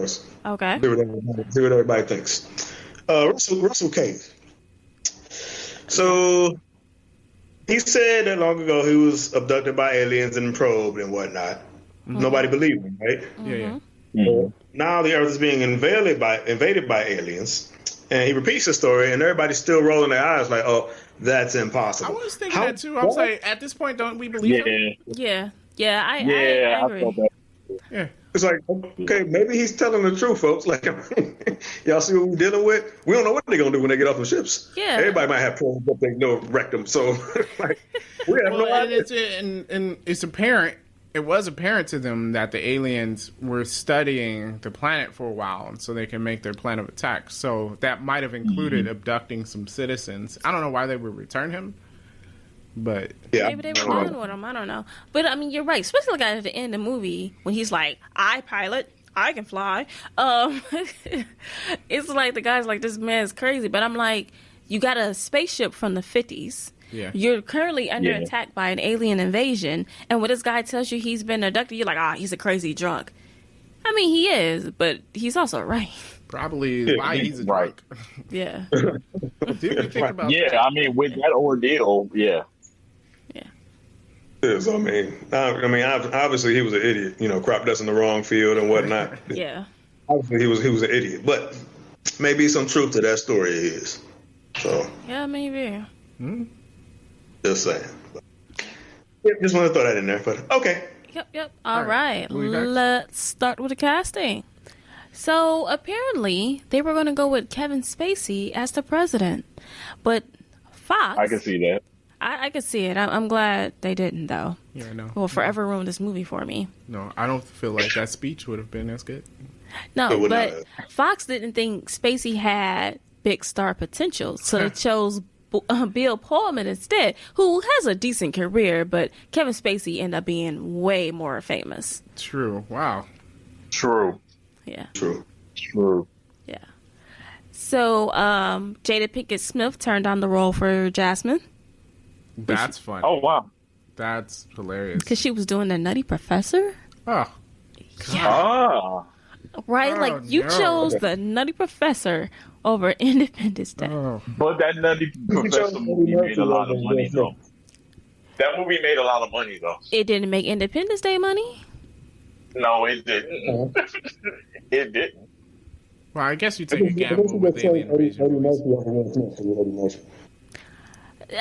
Okay. See what everybody thinks. Russell Cage. So he said that long ago he was abducted by aliens and probed and whatnot. Mm-hmm. Nobody believed him, right? Mm-hmm. Yeah. Mm-hmm. Now the Earth is being invaded by aliens, and he repeats the story, and everybody's still rolling their eyes like, "Oh, that's impossible." I was thinking that too. I was like, at this point, don't we believe him? Yeah. I agree. Yeah. It's like, okay, maybe he's telling the truth, folks. Like, y'all see what we're dealing with? We don't know what they're going to do when they get off the ships. Yeah. Everybody might have problems, but they know wreck them. So, like, we have no idea. And it's apparent, it was apparent to them that the aliens were studying the planet for a while, and so they can make their plan of attack. So that might have included abducting some citizens. I don't know why they would return him. But maybe they were done with him. I don't know. But I mean, you're right. Especially like at the end of the movie when he's like, "I pilot, I can fly." It's like the guy's like, "This man's crazy." But I'm like, you got a spaceship from the 50s. Yeah. You're currently under attack by an alien invasion, and when this guy tells you he's been abducted, you're like, he's a crazy drunk. I mean, he is, but he's also right. Probably why he's a drunk. Yeah. Did you think about that? Yeah, I mean, with that ordeal, yeah. Yeah, so I mean, obviously he was an idiot. Crop dust in the wrong field and whatnot. Yeah. Obviously he was an idiot, but maybe some truth to that story is. So. Yeah, maybe. Just saying. Yeah, just want to throw that in there, but okay. Yep. All right. Let's start with the casting. So apparently they were going to go with Kevin Spacey as the president, but Fox. I can see that. I could see it. I'm glad they didn't, though. Yeah, I know. Will forever ruin this movie for me. No, I don't feel like that speech would have been as good. No, but Fox didn't think Spacey had big star potential, so they chose Bill Pullman instead, who has a decent career, but Kevin Spacey ended up being way more famous. True. Wow. True. Yeah. True. Yeah. So, Jada Pinkett Smith turned on the role for Jasmine. That's funny. Oh, wow. That's hilarious. Because she was doing the Nutty Professor? Oh. Yeah. Right? You chose the Nutty Professor over Independence Day. Oh. But that Nutty Professor movie made a lot of money, though. That movie made a lot of money, though. It didn't make Independence Day money? No, it didn't. It didn't. Well, I guess you take a gamble with Alien Invasion.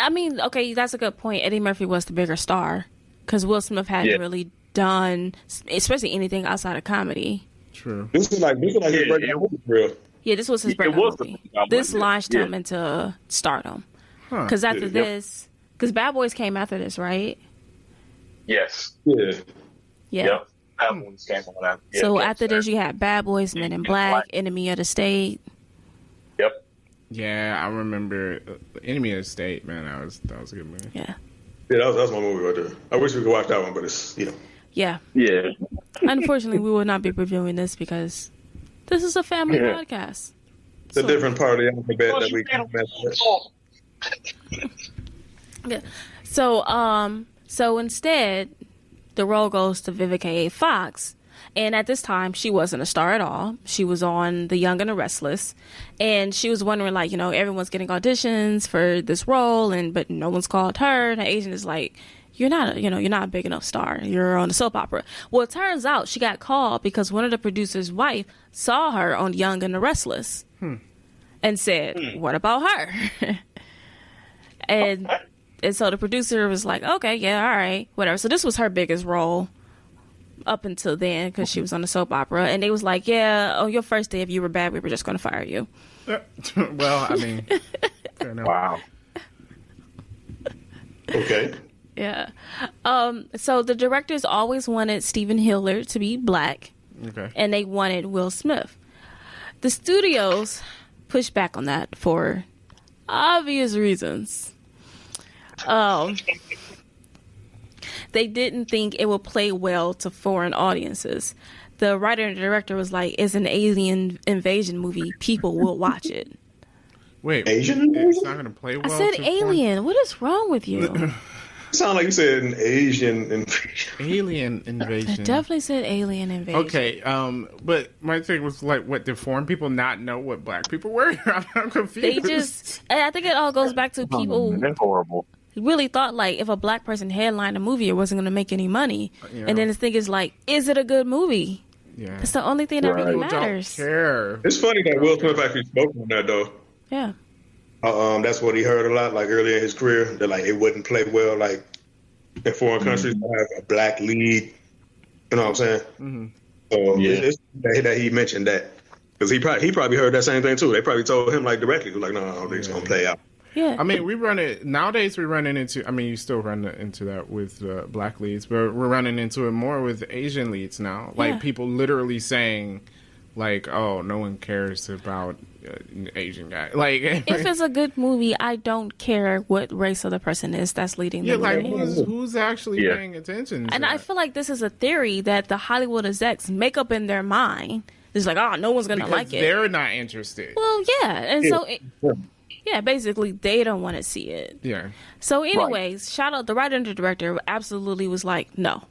I mean, okay, that's a good point. Eddie Murphy was the bigger star because Will Smith hadn't really done, especially anything outside of comedy. True. This is like his breakout movie, real. Yeah, this was his breakout movie. This launched him into stardom. Because after this, because Bad Boys came after this, right? Yes. Yeah. Yep. Bad Boys came on after. Yeah, so after this, you had Bad Boys, Men in Black, Enemy of the State. Yep. Yeah, I remember Enemy of the State. Man, that was a good movie. Yeah. Yeah, that was my movie right there. I wish we could watch that one, but it's Yeah. Yeah. Unfortunately, we will not be reviewing this because this is a family podcast. It's a different part of the alphabet that we can Yeah. So instead, the role goes to Vivica A. Fox. And at this time, she wasn't a star at all. She was on The Young and the Restless. And she was wondering, like, everyone's getting auditions for this role, but no one's called her. And her agent is like, you're not a big enough star. You're on a soap opera. Well, it turns out she got called because one of the producer's wife saw her on Young and the Restless and said, what about her? and so the producer was like, okay, yeah, all right, whatever. So this was her biggest role up until then because she was on the soap opera. And they was like, yeah, on your first day, if you were bad, we were just going to fire you. Well, I mean, fair enough. Wow. Okay. Yeah. So the directors always wanted Stephen Hillard to be black. Okay. And they wanted Will Smith. The studios pushed back on that for obvious reasons. they didn't think it would play well to foreign audiences. The writer and director was like, it's an alien invasion movie. People will watch it. Wait, Asian? It's not going to play well. I said alien. What is wrong with you? Sound like you said an Asian invasion. Alien I invasion. definitely said alien invasion. Okay, but my thing was like, what, did foreign people not know what black people were? I'm confused. I think it all goes back to people They're horrible. really thought like if a black person headlined a movie, it wasn't going to make any money. Yeah. And then the thing is like, is it a good movie? Yeah. That's the only thing that really People don't matters. care. It's funny that Will Smith actually spoke on that though. Yeah. That's what he heard a lot, like earlier in his career, that like it wouldn't play well, like in foreign countries to have a black lead. You know what I'm saying? Mm-hmm. So Yeah. it's that he mentioned that because he probably heard that same thing too. They probably told him like directly, like, no, I don't think it's gonna play out. Yeah. I mean, we run it nowadays. We're running into. I mean, you still run into that with black leads, but we're running into it more with Asian leads now. Like Yeah. people literally saying, like, "Oh, no one cares about an Asian guy." Like, If it's a good movie, I don't care what race of the person is that's leading the yeah, like movie. who's actually Yeah. paying attention? To And that? I feel like this is a theory that the Hollywood execs make up in their mind. It's like, oh, no one's going to because like it. they're not interested. Well, yeah. And so, basically, they don't want to see it. Yeah, So, anyways, shout out the writer and the director. Absolutely was like, no.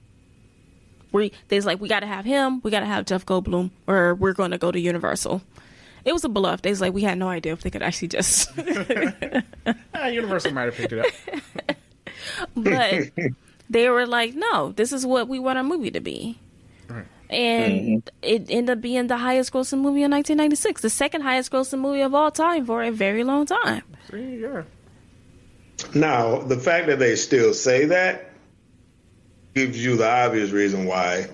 They's like, we got to have him. We got to have Jeff Goldblum, or we're going to go to Universal. It was a bluff. They's like, we had no idea if they could actually just. Universal might have picked it up. But they were like, no, this is what we want our movie to be. Right. And it ended up being the highest grossing movie in 1996, the second highest grossing movie of all time for a very long time. See, yeah. Now, the fact that they still say that gives you the obvious reason why.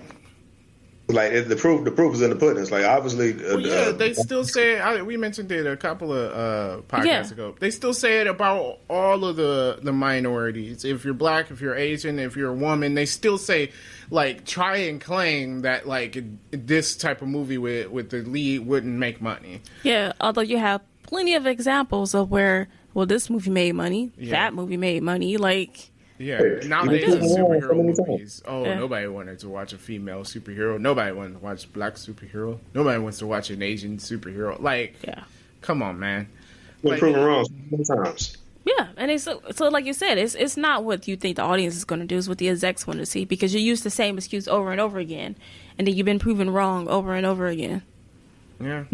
Like the proof is in the pudding. It's like obviously. Well, they still say it. We mentioned it a couple of podcasts ago. They still say it about all of the minorities. If you're black, if you're Asian, if you're a woman, they still say like try and claim that like this type of movie with the lead wouldn't make money. Yeah, although you have plenty of examples of where this movie made money, that movie made money, like. Yeah, nowadays it's superhero movies. Nobody wanted to watch a female superhero. Nobody wanted to watch a black superhero. Nobody wants to watch an Asian superhero. Like, come on, man. We're proven wrong sometimes. Yeah, and it's so like you said, it's not what you think the audience is going to do. It's what the execs want to see because you use the same excuse over and over again, and then you've been proven wrong over and over again. Yeah.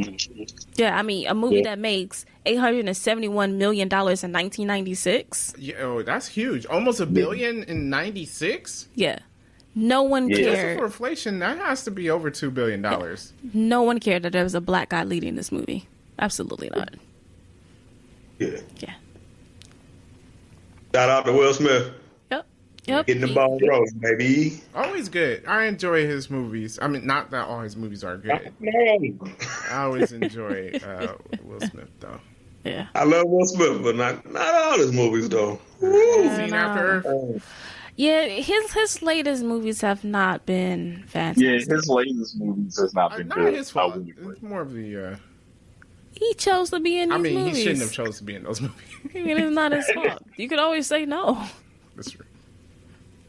Yeah, I mean, a movie that makes $871 million in 1996. Yeah, that's huge. Almost $1 billion in 96? Yeah. No one cared. For inflation, that has to be over $2 billion. No one cared that there was a black guy leading this movie. Absolutely not. Yeah. Yeah. Shout out to Will Smith. Yep. Getting the ball rolling, baby. Always good. I enjoy his movies. I mean, not that all his movies are good. I always enjoy Will Smith, though. Yeah. I love Will Smith, but not all his movies, though. Scene After Earth. Yeah, his latest movies have not been fantastic. Yeah, his latest movies has not been Not good. his fault. It's more of the... He chose to be in these movies. He shouldn't have chose to be in those movies. I mean, it's not his fault. You could always say no. That's true.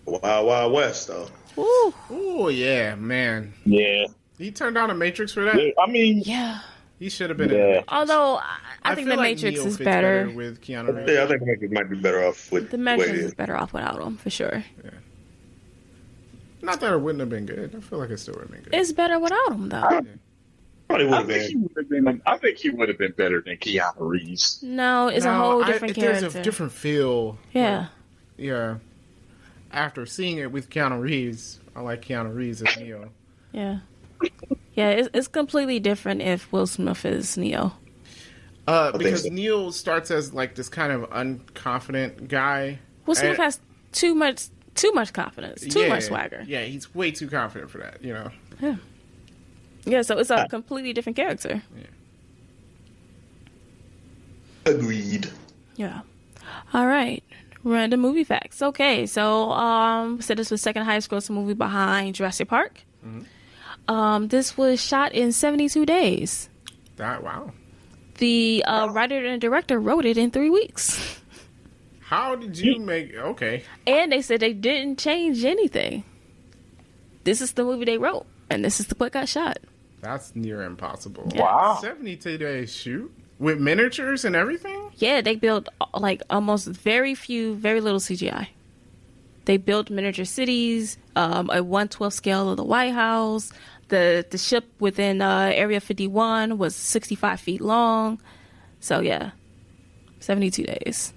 Wild Wild West, though. Ooh. Oh, yeah, man. Yeah. He turned down a Matrix for that. Yeah, I mean, he should have been in it. Although, I think feel The like Matrix Neo is fits better. with Keanu Reeves. Yeah, I think the Matrix might be better off with The Matrix is better off without him, for sure. Yeah. Not that it wouldn't have been good. I feel like it still would have been good. It's better without him, though. Probably would I have been. think he would have been better than Keanu Reeves. No, it's a whole different character. There's a different feel. Yeah. Yeah. After seeing it with Keanu Reeves, I like Keanu Reeves as Neo. Yeah. Yeah, it's completely different if Will Smith is Neo. Because Neo starts as like this kind of unconfident guy. Will Smith has too much confidence, too much swagger. Yeah, he's way too confident for that, you know. Yeah. Yeah, so it's a completely different character. Yeah. Agreed. Yeah. All right. Random movie facts. Okay, so said this was second highest grossing movie behind Jurassic Park. Mm-hmm. This was shot in 72 days. Wow. The writer and director wrote it in 3 weeks. How did you make... Okay. And they said they didn't change anything. This is the movie they wrote, and this is what got shot. That's near impossible. Wow. 72-day shoot? With miniatures and everything? Yeah, they built like almost very little CGI. They built miniature cities, a 1/12 scale of the White House. The ship within Area 51 was 65 feet long. So yeah, 72 days.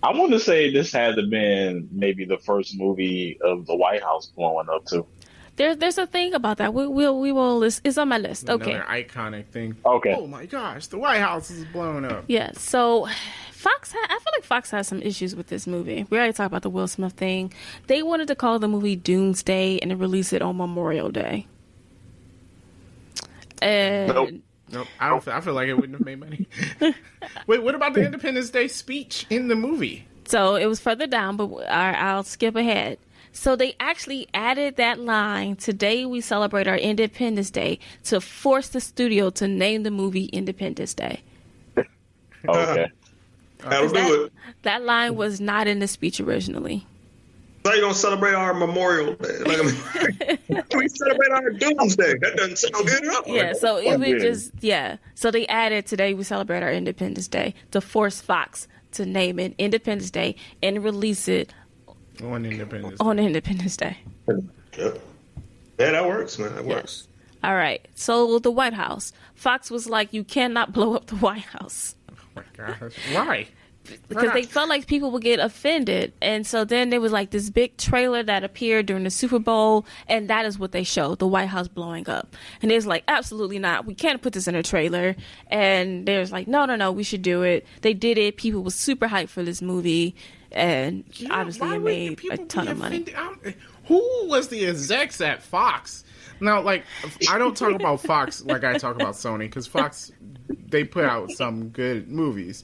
I want to say this had to have been maybe the first movie of the White House blowing up too. There's a thing about that. We will list. It's on my list. Okay. Another iconic thing. Okay. Oh my gosh, the White House is blowing up. Yeah. So I feel like Fox has some issues with this movie. We already talked about the Will Smith thing. They wanted to call the movie Doomsday and release it on Memorial Day. And Nope. I feel like it wouldn't have made money. Wait, what about the Independence Day speech in the movie? So it was further down, but I'll skip ahead. So they actually added that line, "Today we celebrate our Independence Day," to force the studio to name the movie Independence Day. Okay. That'll do it. That line was not in the speech originally. How you gonna celebrate our Memorial Day? Like, I mean, we celebrate our Doomsday. That doesn't sound good at all. Yeah, so it would just, yeah. So they added "Today we celebrate our Independence Day" to force Fox to name it Independence Day and release it On Independence Day. Yeah, that works, man. That works. All right. So the White House. Fox was like, you cannot blow up the White House. Oh my gosh. Why? Because they felt like people would get offended. And so then there was like this big trailer that appeared during the Super Bowl, and that is what they showed, the White House blowing up. And it was like, absolutely not. We can't put this in a trailer. And there's like, no, we should do it. They did it. People were super hyped for this movie. And obviously it made a ton of money. Who was the execs at Fox? Now, like, I don't talk about Fox like I talk about Sony, because Fox, they put out some good movies.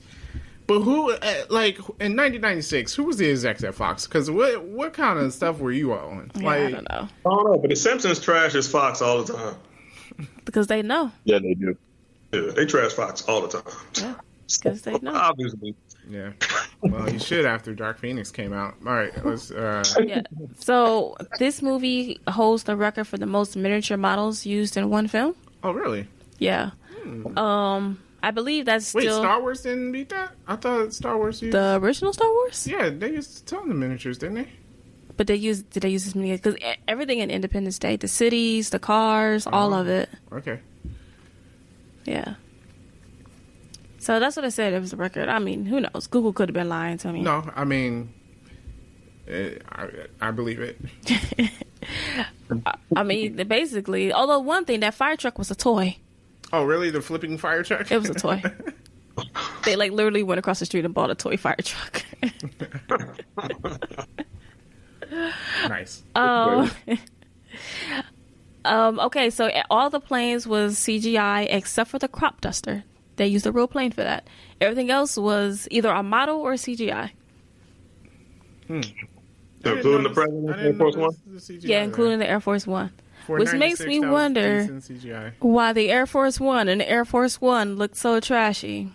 But who, like, in 1996, who was the execs at Fox? Because what kind of stuff were you on? Yeah, Like, I don't know. I don't know, but The Simpsons trashes Fox all the time. Because they know. Yeah, they do. Yeah, they trash Fox all the time. Yeah, because they know. Obviously. yeah. Well, you should after Dark Phoenix came out. All right, let's. Yeah. So this movie holds the record for the most miniature models used in one film. Oh, really? Yeah. I believe that's Wait, still Star Wars didn't beat that? I thought Star Wars used... the original Star Wars. Yeah, they used a ton of miniatures, didn't they? But did they use this many? Because everything in Independence Day, the cities, the cars, all of it. Okay. Yeah. So that's what I said. It was a record. I mean, who knows? Google could have been lying to me. No, I mean, I believe it. I mean, basically, although one thing, that fire truck was a toy. Oh, really? The flipping fire truck? It was a toy. They like literally went across the street and bought a toy fire truck. Nice. Okay, so all the planes was CGI except for the crop duster. They used a real plane for that. Everything else was either a model or CGI. So including the president of Air Force One? Yeah, including the Air Force One. Which makes me wonder why the Air Force One and the Air Force One looked so trashy.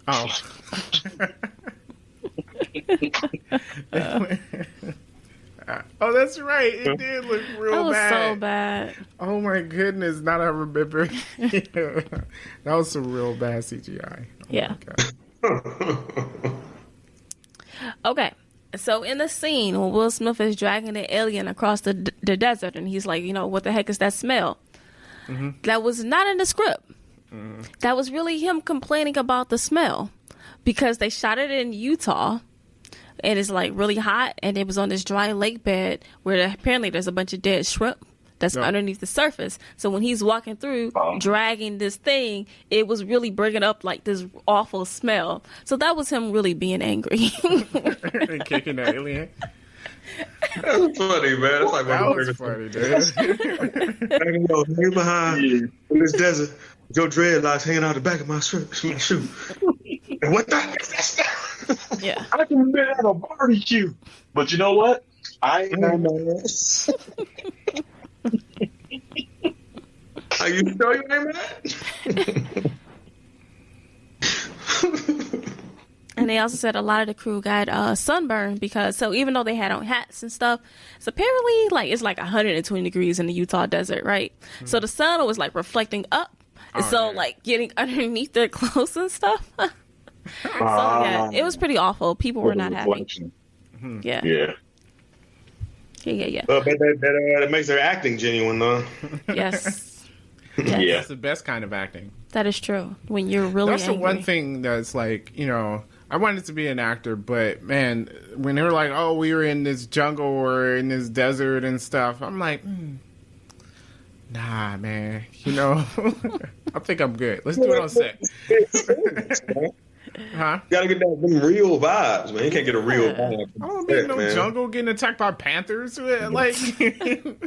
Oh. Oh, that's right. It did look real bad. That was so bad. Oh my goodness! Now that I remember, that was some real bad CGI. Yeah. Okay. So in the scene when Will Smith is dragging the alien across the desert, and he's like, what the heck is that smell? Mm-hmm. That was not in the script. Mm-hmm. That was really him complaining about the smell, because they shot it in Utah, and it's like really hot, and it was on this dry lake bed where apparently there's a bunch of dead shrimp that's underneath the surface. So when he's walking through, dragging this thing, it was really bringing up like this awful smell. So that was him really being angry. And kicking the alien. That's funny, man. That's like that was funny, dude. Hang behind in this desert, your dreadlocks hanging out the back of my shoe. And what the heck is that? Yeah. I can admit at a barbecue. But you know what? I am. Are you sure you ain't mad? And And they also said a lot of the crew got sunburned because, so even though they had on hats and stuff, it's apparently like it's like 120 degrees in the Utah desert, right? Mm-hmm. So the sun was like reflecting up, and like getting underneath their clothes and stuff. So yeah, it was pretty awful. People were not happy. Mm-hmm. Yeah. Well, that makes their acting genuine, though. Yes. Yeah, that's the best kind of acting. That is true. When you're really that's angry. The one thing that's like, I wanted to be an actor, but man, when they were like, "Oh, we were in this jungle or in this desert and stuff," I'm like, nah, man. I think I'm good. Let's do it on set. Huh? You gotta get them real vibes, man. You can't get a real vibe. I don't need no jungle getting attacked by panthers. Like,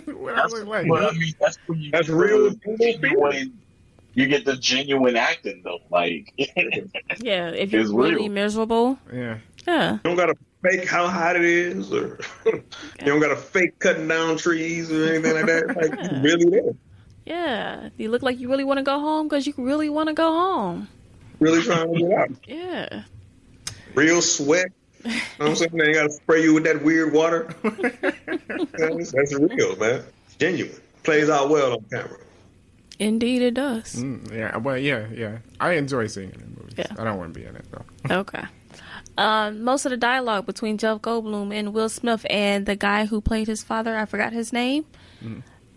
what I look like. Well, I mean, that's real. You get the genuine acting though, like. Yeah, if you're really miserable. Yeah. You don't gotta fake how hot it is, or you don't gotta fake cutting down trees or anything like that. Like, you really there. Yeah, you look like you really want to go home because you really want to go home. Really trying to get out. Yeah. Real sweat. You know what I'm saying? They got to spray you with that weird water. That's real, man. It's genuine. Plays out well on camera. Indeed, it does. Yeah. Well, yeah. I enjoy seeing it in movies. Yeah. I don't want to be in it, though. Okay. Most of the dialogue between Jeff Goldblum and Will Smith and the guy who played his father, I forgot his name,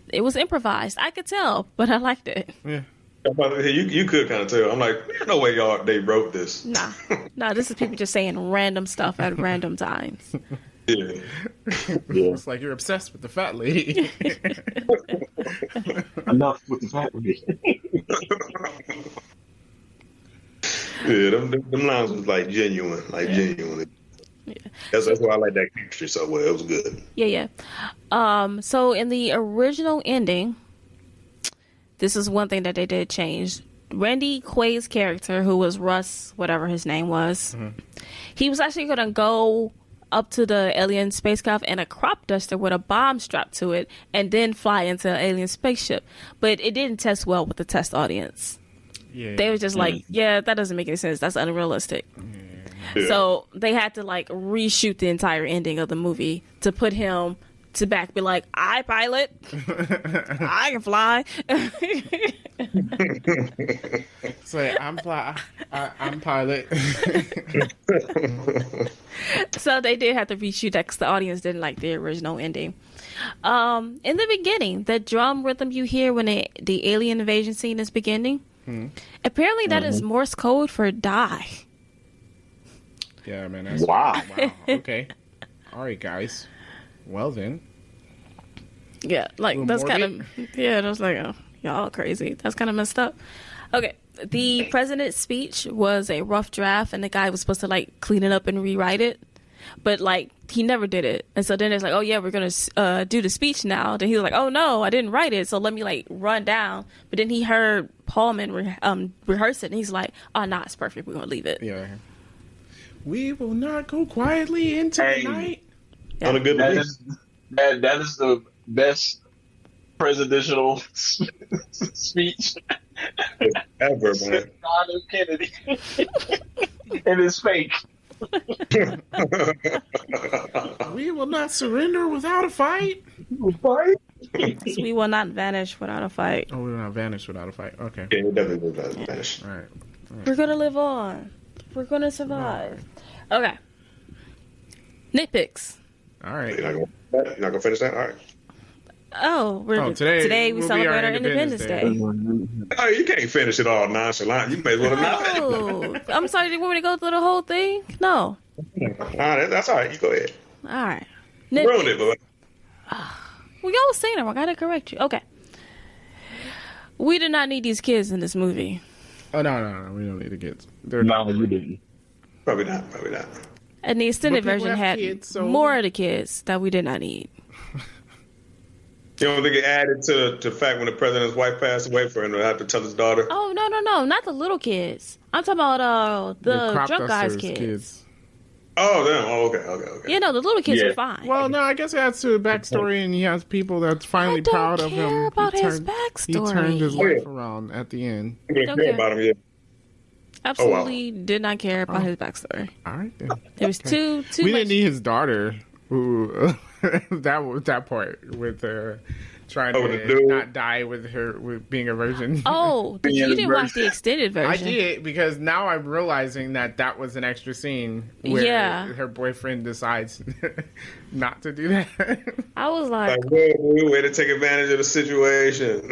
it was improvised. I could tell, but I liked it. Yeah. You could kind of tell. I'm like, there's no way they wrote this. Nah, this is people just saying random stuff at random times. Yeah. It's like you're obsessed with the fat lady. Enough with the fat lady. Yeah, them lines was like genuine, genuinely. Yeah. That's why I like that chemistry so well. It was good. Yeah. So in the original ending, this is one thing that they did change. Randy Quaid's character, who was Russ, whatever his name was, he was actually going to go up to the alien spacecraft in a crop duster with a bomb strapped to it and then fly into an alien spaceship. But it didn't test well with the test audience. Yeah. They were just like, that doesn't make any sense. That's unrealistic. Yeah. So they had to like reshoot the entire ending of the movie to put him to back, be like, I pilot, I can fly. Say, I'm pilot. So they did have to reshoot that because the audience didn't like the original ending. In the beginning, the drum rhythm you hear when the alien invasion scene is beginning, apparently that is Morse code for die. Yeah, man. That's, wow. Okay. All right, guys. Well then. Yeah, like that's kind of that's like y'all crazy. That's kind of messed up. Okay, the president's speech was a rough draft, and the guy was supposed to like clean it up and rewrite it, but like he never did it. And so then it's like, oh yeah, we're gonna do the speech now. Then he was like, oh no, I didn't write it, so let me like run down. But then he heard Paulman rehearse it, and he's like, oh nah, it's perfect. We're gonna leave it. Yeah. We will not go quietly into the night. Yeah. On a good that is the best presidential speech ever, man. John F. Kennedy. It is fake. We will not surrender without a fight. We will not vanish without a fight. Oh, we will not vanish without a fight. Okay. Yeah, we definitely will not vanish. All right. We're gonna live on. We're gonna survive. Okay. Nitpicks. All right. You're not gonna finish that? All right. Today we celebrate our Independence Day. Oh, you can't finish it all nonchalant. You may as well not. Oh, I'm sorry. Do you want me to go through the whole thing? No. That's all right. You go ahead. All right. Ruined it, but. Well, y'all was saying it wrong. I gotta correct you. Okay. We did not need these kids in this movie. Oh no. We don't need the kids. No, you didn't. Probably not. And the extended version had more of the kids that we did not need. You don't think it added to the fact when the president's wife passed away for him to have to tell his daughter? Oh, no, not the little kids. I'm talking about the drunk guy's kids. Oh, them. Oh, okay. Yeah, no, the little kids are fine. Well, no, I guess it adds to the backstory, and he has people that's finally proud of him. I don't care about his backstory. He turned his life around at the end. I don't care about him yet. Absolutely did not care about his backstory. All right, then. It was too We much. didn't need his daughter. Who that part with trying to not die with being a virgin. Oh, you didn't watch the extended version? I did, because now I'm realizing that was an extra scene where her boyfriend decides not to do that. I was like, way to take advantage of the situation.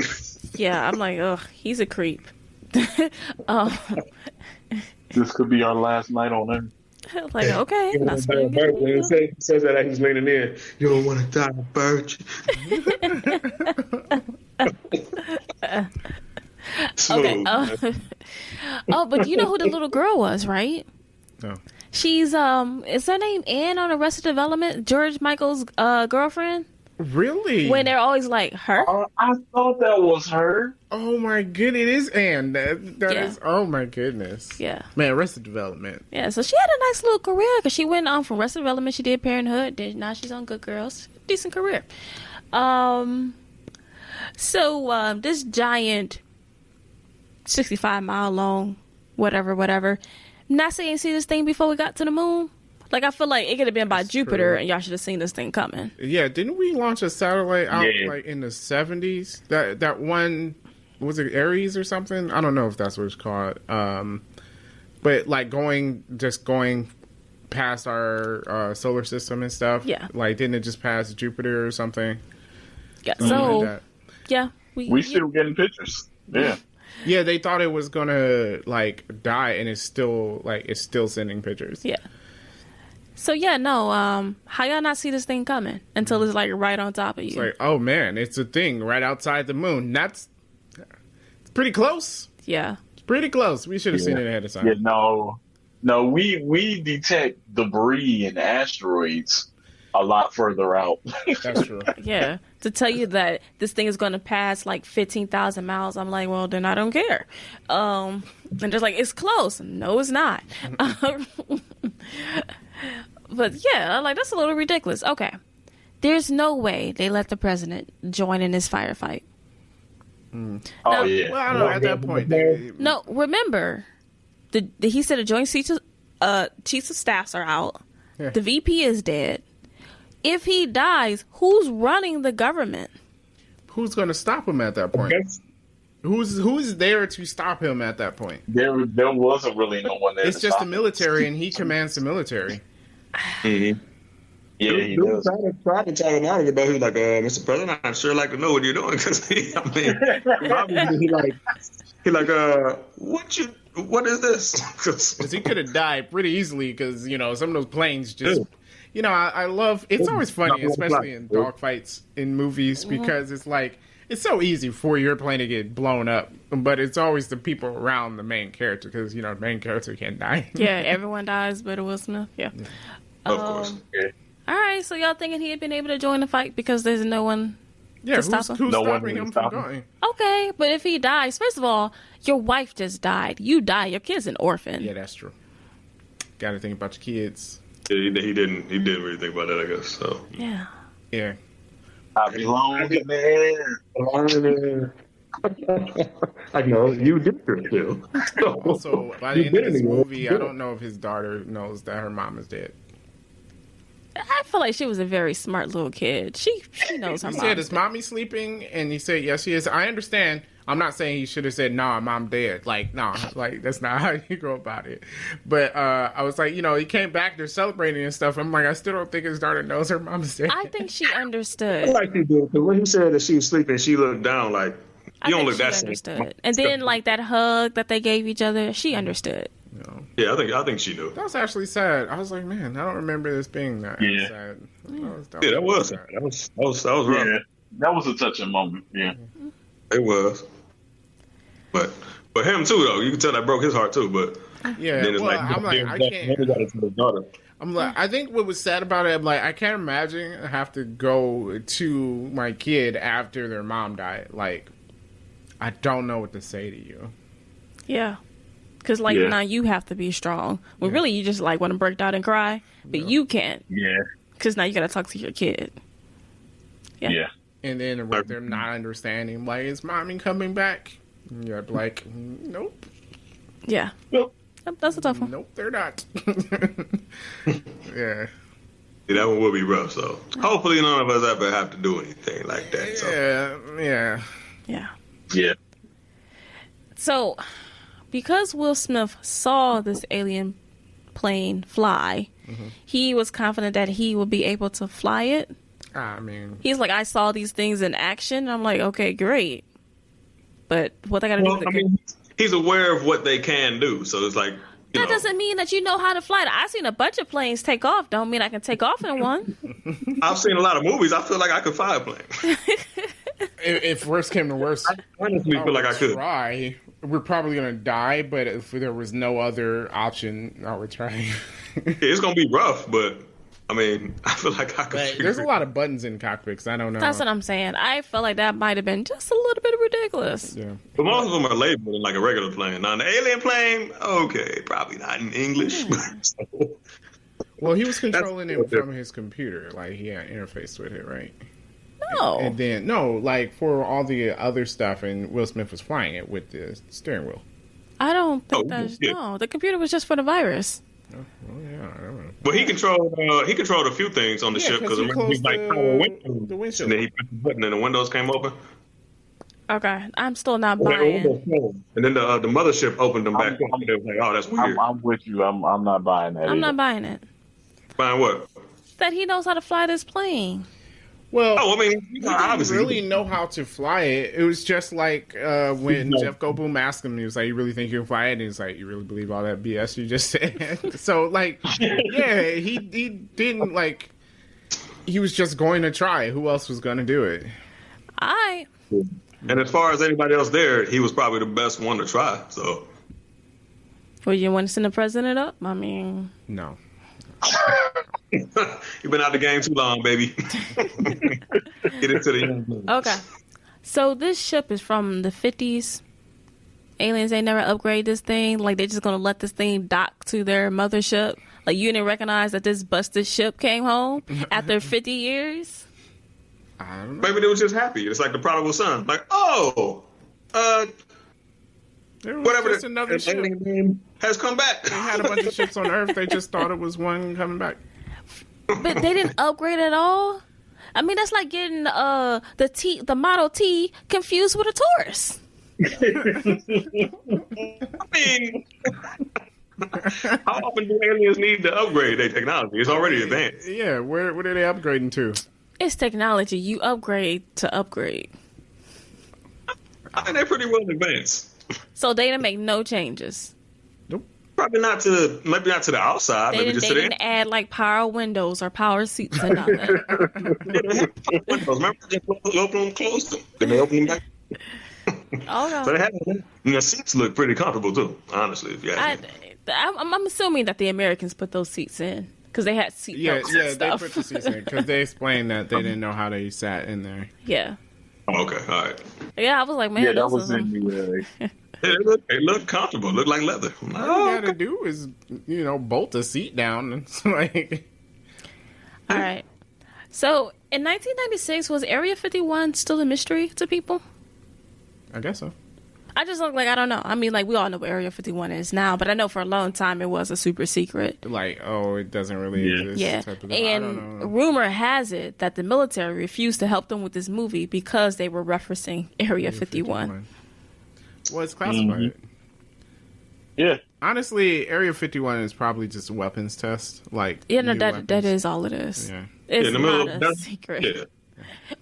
Yeah, I'm like, ugh, he's a creep. This could be our last night on Earth. Like, okay. It says that he's leaning in. You don't want to die, virgin. Okay. But you know who the little girl was, right? No. She's is her name Ann on Arrested Development? George Michael's girlfriend. Really? When they're always like her. I thought that was her. Oh my goodness, it is Anne. That is. Oh my goodness. Yeah. Man, Arrested Development. Yeah. So she had a nice little career because she went on from Arrested Development. She did Parenthood. Then now she's on Good Girls. Decent career. So this giant 65-mile long, whatever. Not saying see this thing before we got to the moon. Like, I feel like it could have been by Jupiter, and y'all should have seen this thing coming. Yeah, didn't we launch a satellite out like in the 70s? That one, was it Ares or something? I don't know if that's what it's called. But like going past our solar system and stuff. Yeah. Like, didn't it just pass Jupiter or something? Yeah. So like yeah, we still getting pictures. Yeah. Yeah, they thought it was gonna like die, and it's still sending pictures. Yeah. So yeah, no. How y'all not see this thing coming until it's like right on top of you? It's like, oh man, it's a thing right outside the moon. It's pretty close. Yeah. It's pretty close. We should have seen it ahead of time. Yeah, no. We detect debris and asteroids a lot further out. That's true. Yeah. To tell you that this thing is going to pass like 15,000 miles, I'm like, well, then I don't care. And just like, it's close. No, it's not. But yeah, like, that's a little ridiculous. Okay. There's no way they let the president join in this firefight. Oh, yeah. Well, I don't know. At that point, No, remember, he said the joint chiefs of staffs are out. Yeah. The VP is dead. If he dies, who's running the government? Who's going to stop him at that point? Who's there to stop him at that point? There wasn't really no one there. It's just the military, and he commands the military. Mm-hmm. Yeah, he does. Tried to tell him out of it, but he was like, Mr. President, I'd sure like to know what you're doing. Because, what is this? Because he could have died pretty easily, because, some of those planes just... I love... It's always funny, especially in dogfights in movies, because it's like... It's so easy for your plane to get blown up, but it's always the people around the main character, because, the main character can't die. Yeah, everyone dies but Will Smith. Yeah. Of course. Okay. All right, so y'all thinking he had been able to join the fight because there's no one to stop him? Who's No one stopping to him stop from him. going? Okay, but if he dies, first of all, your wife just died. You die, your kid's an orphan. Yeah, that's true. Got to think about your kids. Yeah, he didn't really think about that, I guess. So Yeah. Yeah. I belong in there. I know you did too. Also, by the end of this movie, I don't know if his daughter knows that her mom is dead. I feel like she was a very smart little kid. She knows her He mom. said, "Is mommy sleeping?" And he said, "Yes, she is." I understand. I'm not saying he should have said, "Nah, mom dead." Like, nah, like that's not how you go about it. But I was like, he came back. They're celebrating and stuff. I'm like, I still don't think his daughter knows her mom's dead. I think she understood. Like he did, because when he said that she was sleeping, she looked down like you don't look that understood. And then like that hug that they gave each other, she understood. Yeah, I think she knew. That was actually sad. I was like, man, I don't remember this being that sad. That was sad. That was rough. Yeah, that was a touching moment. Yeah, it was. But him too, though. You can tell that broke his heart too. But yeah, then it's I'm like, I can't. Got it to his daughter. I'm like, I think what was sad about it, I'm like, I can't imagine I have to go to my kid after their mom died. Like, I don't know what to say to you. Yeah. Because, now you have to be strong. Well, really, you just, want to break down and cry. But you can't. yeah, Because now you got to talk to your kid. yeah. And then with them not understanding, like, is mommy coming back? And you're like, nope. Yeah. Well, Yep, that's a tough one. Nope, they're not. Yeah. Yeah, that one will be rough. So hopefully none of us ever have to do anything like that. So. Yeah. So, because Will Smith saw this alien plane fly, he was confident that he would be able to fly it. I mean, he's like, I saw these things in action. I'm like, okay, great. But what they got to do with it? He's aware of what they can do. So it's like, that doesn't mean that you know how to fly it. I've seen a bunch of planes take off. Don't mean I can take off in one. I've seen a lot of movies. I feel like I could fly a plane. if worst came to worst, I honestly feel like I could. Try. We're probably gonna die, but if there was no other option, I would try. It's gonna be rough, but I mean, I feel like I could. There's a lot of buttons in cockpits. I don't know. That's what I'm saying. I felt like that might have been just a little bit ridiculous. Yeah. But most of them are labeled in like a regular plane. Now, an alien plane, okay, probably not in English. So, well, he was controlling it from his computer. Like, he had interfaced with it, right? No. And then, like, for all the other stuff, and Will Smith was flying it with the steering wheel. I don't think no. The computer was just for the virus. Oh, yeah, I don't know. But he controlled a few things on the ship because he's like power windows, and then he pressed the button and the windows came open. Okay, I'm still not buying. And then the mothership opened them back up. And they was like, "Oh, that's weird." I'm with you. I'm not buying that. I'm not buying it. Buying what? That he knows how to fly this plane. Well, I mean, he didn't really know how to fly it. It was just like when Jeff Goldblum asked him, he was like, "You really think you can fly it?" And he's like, "You really believe all that BS you just said?" So, like, yeah, he didn't, like, he was just going to try. Who else was going to do it? And as far as anybody else there, he was probably the best one to try. So, well, you want to send the president up? I mean, no. You've been out the game too long, baby. Get into the young place. Okay. So this ship is from the 50s. Aliens ain't never upgrade this thing. Like, they're just going to let this thing dock to their mothership. Like, you didn't recognize that this busted ship came home after 50 years? I don't know. Maybe they was just happy. It's like the prodigal son. Like, whatever just another ship has come back. They had a bunch of ships on Earth. They just thought it was one coming back. But they didn't upgrade at all? I mean, that's like getting the Model T confused with a Taurus. I mean, how often do aliens need to upgrade their technology? It's already advanced. Yeah, where are they upgrading to? It's technology. You upgrade to upgrade. I think they're pretty well advanced. So they didn't make no changes. Nope. Maybe not to the outside. They didn't add like power windows or power seats or nothing. Windows. Remember, they open them, close them, then they open them back. Okay. So they had, and the seats look pretty comfortable too. Honestly, if you ask me. I'm assuming that the Americans put those seats in because they had seat belts and stuff. They put the seats in because they explained that they didn't know how they sat in there. Yeah. Oh, okay, all right. Yeah, I was like, man, that was in the. They look comfortable. Look like leather. All you gotta do is, bolt a seat down. It's like. All right. So in 1996, was Area 51 still a mystery to people? I guess so. I just look like, I don't know. I mean, like, we all know what Area 51 is now, but I know for a long time it was a super secret. Like, it doesn't really exist. Yeah. Type of And rumor has it that the military refused to help them with this movie because they were referencing Area 51. Well, it's classified. Yeah. Honestly, Area 51 is probably just a weapons test. Like, that is all it is. Yeah. It's in the not middle a of secret. Yeah.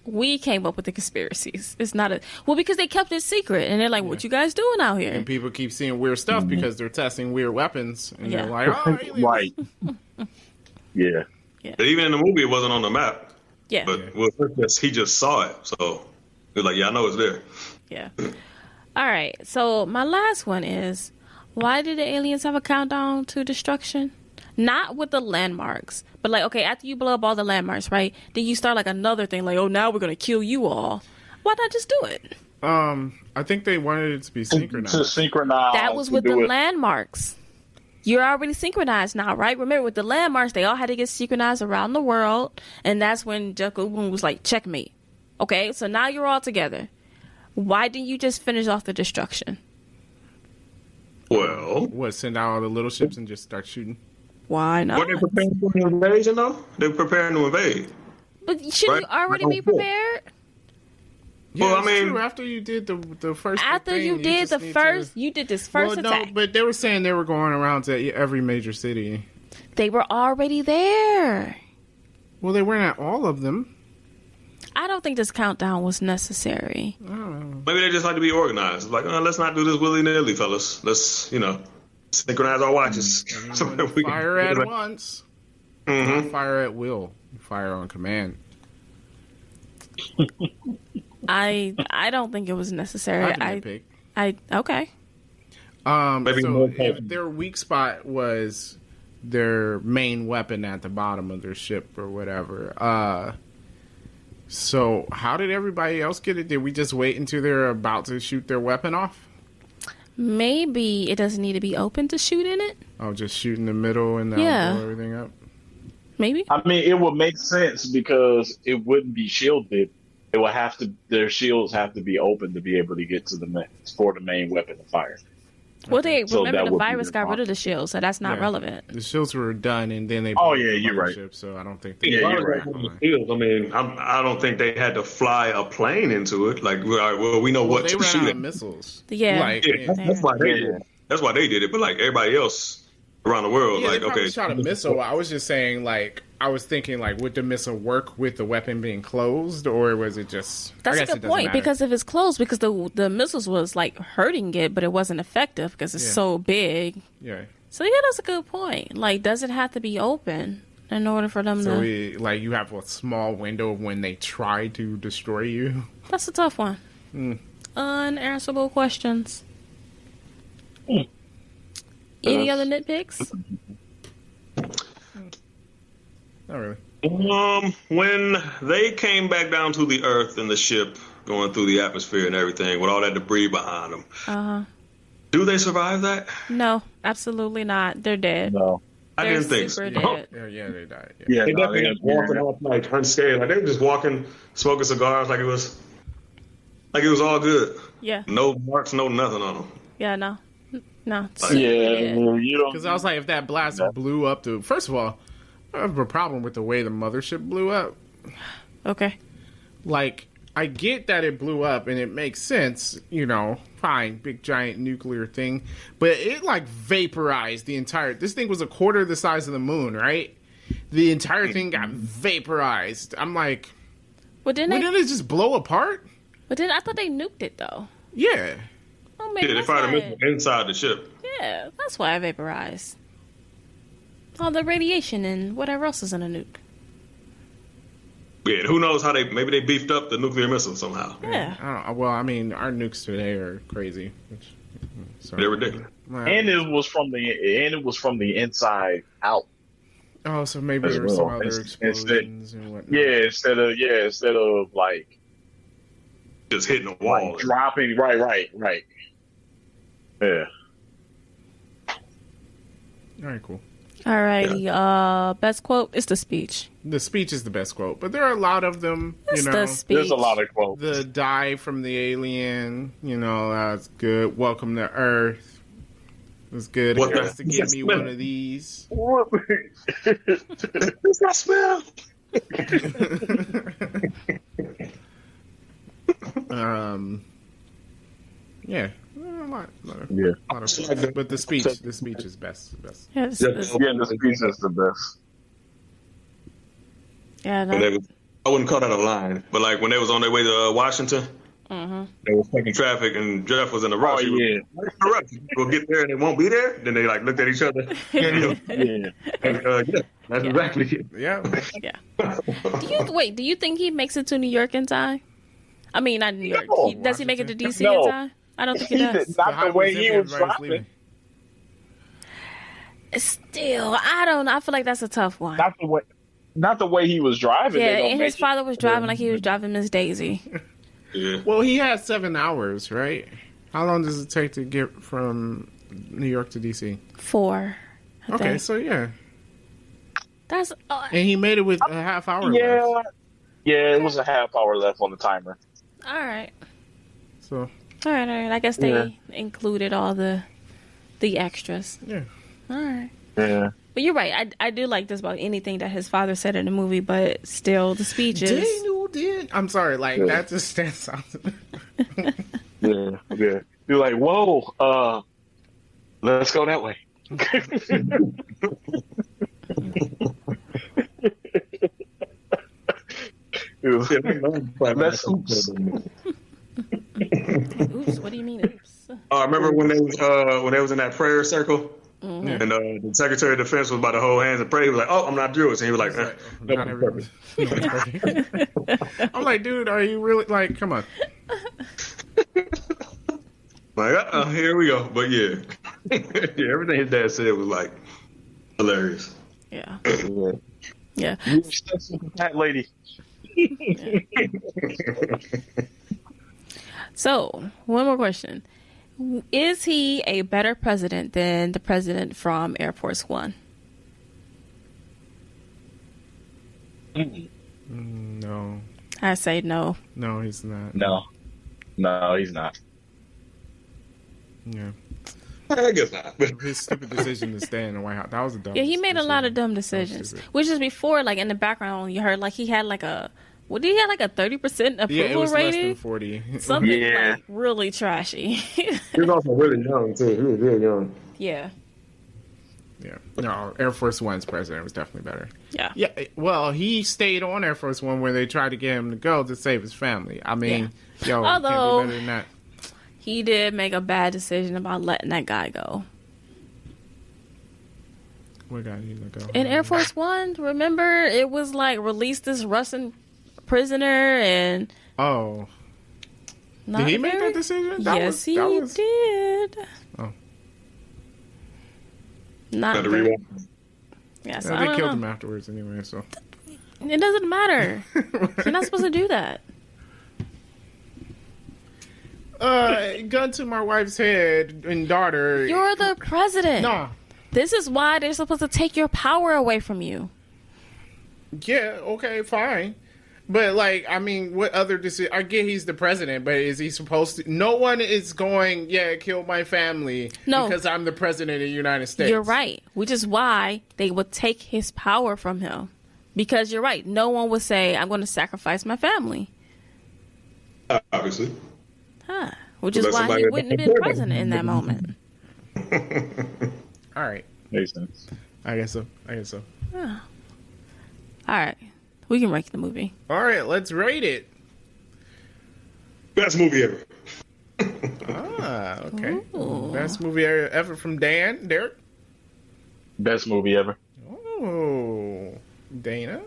We came up with the conspiracies. It's not because they kept it secret, and they're like, "What you guys doing out here?" And people keep seeing weird stuff because they're testing weird weapons, and they're like, aliens. Right. Yeah. But even in the movie, it wasn't on the map. Yeah. But he just saw it, so he was like, "Yeah, I know it's there." Yeah. All right. So my last one is, why did the aliens have a countdown to destruction? Not with the landmarks, but like, okay, after you blow up all the landmarks, right? Then you start like another thing, like, oh, now we're gonna kill you all. Why not just do it? I think they wanted it to be synchronized. To synchronize. That was with the landmarks. You're already synchronized now, right? Remember, with the landmarks, they all had to get synchronized around the world, and that's when Jeff Goldblum was like, checkmate. Okay, so now you're all together. Why didn't you just finish off the destruction? Well, what, send out all the little ships and just start shooting? Why not? were they preparing for the invasion, though? They were preparing to invade. But shouldn't Right? you already be prepared? Yeah, Well, I it's mean- true. After you did the first After thing, you did just the need first, to... you did this first well, attack. no, but they were saying they were going around to every major city. They were already there. Well, they weren't at all of them. I don't think this countdown was necessary. Maybe they just like to be organized. Like, let's not do this willy-nilly, fellas. Let's, synchronize our watches. Fire at once. Mm-hmm. Not fire at will. Fire on command. I don't think it was necessary. I Okay. Maybe so more if their weak spot was their main weapon at the bottom of their ship or whatever, so how did everybody else get it? Did we just wait until they're about to shoot their weapon off? Maybe it doesn't need to be open to shoot in it. Oh, just shoot in the middle and that'll Yeah. blow everything up? Maybe. I mean, it would make sense because it wouldn't be shielded. It would have to. Their shields have to be open to be able to get to the main weapon to fire. Well, they So remember that the would be virus the got rid problem. of the shield, so that's not Yeah. relevant. The shields were done and then they Oh, blew yeah, up you're the right. ship, so I don't think they Yeah, you're right. I mean, I don't think they had to fly a plane into it. Like, well, we know Well, what they to ran shoot out at. of missiles. Yeah. Like, Yeah, that's why they did it. That's why they did it. But like everybody else around the world, yeah, like, they probably okay, shot a missile. I was just saying, like, I was thinking, like, would the missile work with the weapon being closed, or was it just? That's I a guess it good doesn't point matter. because if it's closed, because the missiles was like hurting it, but it wasn't effective because it's Yeah. so big. Yeah. So yeah, that's a good point. Like, does it have to be open in order for them So to? like you have a small window of when they try to destroy you. That's a tough one. Unanswerable questions. Any other nitpicks? Not really. when they came back down to the Earth in the ship, going through the atmosphere and everything, with all that debris behind them, do they survive that? No, absolutely not. They're dead. No. I They're didn't think super so. dead. Yeah, they died. Yeah. Yeah, They no, definitely they just walking off like unscathed. Like they were just walking, smoking cigars, like it was all good. Yeah. No marks, no nothing on them. Yeah. No. No. Yeah, you don't. Because I was like, if that blast blew up to, first of all, I have a problem with the way the mothership blew up. Okay. Like, I get that it blew up and it makes sense, fine, big giant nuclear thing, but it like vaporized the entire. This thing was a quarter the size of the moon, right? The entire thing got vaporized. I'm like, Well, didn't didn't it just blow apart? But then I thought they nuked it though. Yeah. Oh man, Yeah, they that's fired a why. missile inside the ship. Yeah, that's why I vaporized. All the radiation and whatever else is in a nuke. Yeah, who knows how maybe they beefed up the nuclear missile somehow. Yeah. I don't, well, I mean, our nukes today are crazy. So, They're ridiculous. And it was from the inside out. Oh, so maybe As there were well. some other Instead- explosions and whatnot. Yeah, instead of like Just hitting the wall. dropping. Right. Yeah. All right, cool. Alrighty, best quote is the speech. The speech is the best quote, but there are a lot of them. It's the speech. There's a lot of quotes. The die from the alien, that's good. Welcome to Earth was good. What It the- has to give me one of these. What's that smell? Yeah. A lot Yeah. of quotes. But the speech is best. Yeah, Yeah, the speech is the best. yeah, When they was, I wouldn't call that a line, but like when they was on their way to Washington, they was taking traffic, and Jeff was in a rush. Oh, He was, yeah. "Where's the rush? We'll get there, and they won't be there." Then they like looked at each other. Yeah. Yeah, that's exactly it. Yeah. yeah. Do you think he makes it to New York in time? I mean, not New York. No. Does he make it to DC No. in time? I don't think he He does. did not the way he was Everybody's dropping. leaving. Still, I don't know. I feel like that's a tough one. Not the way he was driving. Yeah, they don't and make his it. father was driving like he was driving Miss Daisy. Yeah. Well, he had 7 hours, right? How long does it take to get from New York to DC? 4. I Okay, think. so yeah. That's And he made it with a half hour Yeah. left. Yeah, it was a half hour left on the timer. all right. So All right. I guess they included all the The extras. Yeah. All right. Yeah. But you're right. I do like this about anything that his father said in the movie, but still, the speeches. Daniel did. I'm sorry. Like, that just stands out. Yeah. You're like, whoa, let's go that way. That's oops. Oops, what do you mean oops? Remember when they was in that prayer circle? Mm-hmm. And the Secretary of Defense was about to hold hands and pray. He was like, "Oh, I'm not Jewish," and he was like, "Not everybody." I'm like, dude, are you really like? Come on. Like, here we go. But yeah, yeah, everything his dad said was like hilarious. Yeah. Yeah. You that lady. Yeah. So, one more question. Is he a better president than the president from Air Force One? No. I say no. No, he's not. No, he's not. Yeah. I guess not. His stupid decision to stay in the White House. That was a dumb Yeah, he made decision. a lot of dumb decisions. Which is before, like, in the background, you heard, like, he had, like, a... What did he have, like, a 30% approval Yeah, it was rating? less than 40. Something, like, really trashy. He was also really young, too. He was really young. Yeah. Yeah. No, Air Force One's president was definitely better. Yeah. Yeah. Well, he stayed on Air Force One where they tried to get him to go to save his family. I mean, yo, although, can't be better than that. He did make a bad decision about letting that guy go. What guy did he let go? In Air Force One, remember, it was like, release this Russian prisoner and... Oh. Did he make that decision? Yes, he did. Oh. Not very... Yeah, so they killed him afterwards anyway, so... It doesn't matter. You're not supposed to do that. Gun to my wife's head and daughter. You're the president. Nah. This is why they're supposed to take your power away from you. Yeah, okay, fine. But, like, I mean, what other decision? I get he's the president, but is he supposed to? No one is going, kill my family because I'm the president of the United States. You're right. Which is why they would take his power from him. Because you're right. No one would say, I'm going to sacrifice my family. Obviously. Huh. Which is why he wouldn't have been president in that moment. All right. Makes sense. I guess so. Oh. All right. We can rank the movie. All right, let's rate it. Best movie ever. Okay. Ooh. Best movie ever from Dan. Derek? Best movie ever. Oh. Dana?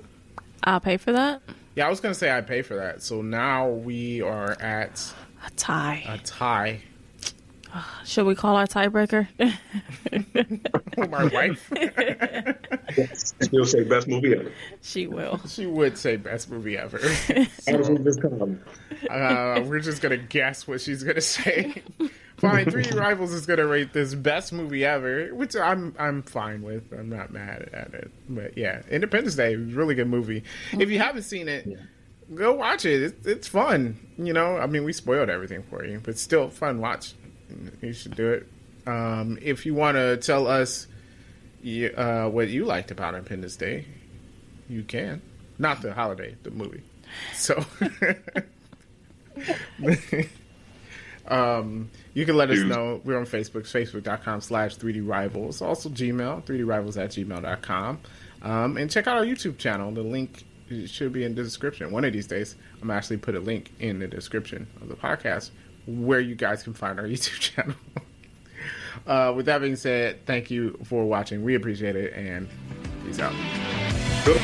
I'll pay for that. Yeah, I was going to say I'd pay for that. So now we are at... A tie. Should we call our tiebreaker? My wife? She'll say best movie ever. She will. She would say best movie ever. We're just going to guess what she's going to say. Fine, 3D Rivals is going to rate this best movie ever, which I'm fine with. I'm not mad at it. But yeah, Independence Day, really good movie. If you haven't seen it, go watch it. It's fun. You know, I mean, we spoiled everything for you, but still fun watch. You should do it. If you want to tell us what you liked about Independence Day, you can. Not the holiday, the movie. So you can let us know. We're on Facebook, facebook.com/3D Rivals. Also Gmail, 3drivals@gmail.com. And check out our YouTube channel. The link should be in the description. One of these days, I'm actually put a link in the description of the podcast where you guys can find our YouTube channel. With that being said, thank you for watching. We appreciate it, and peace out. Good.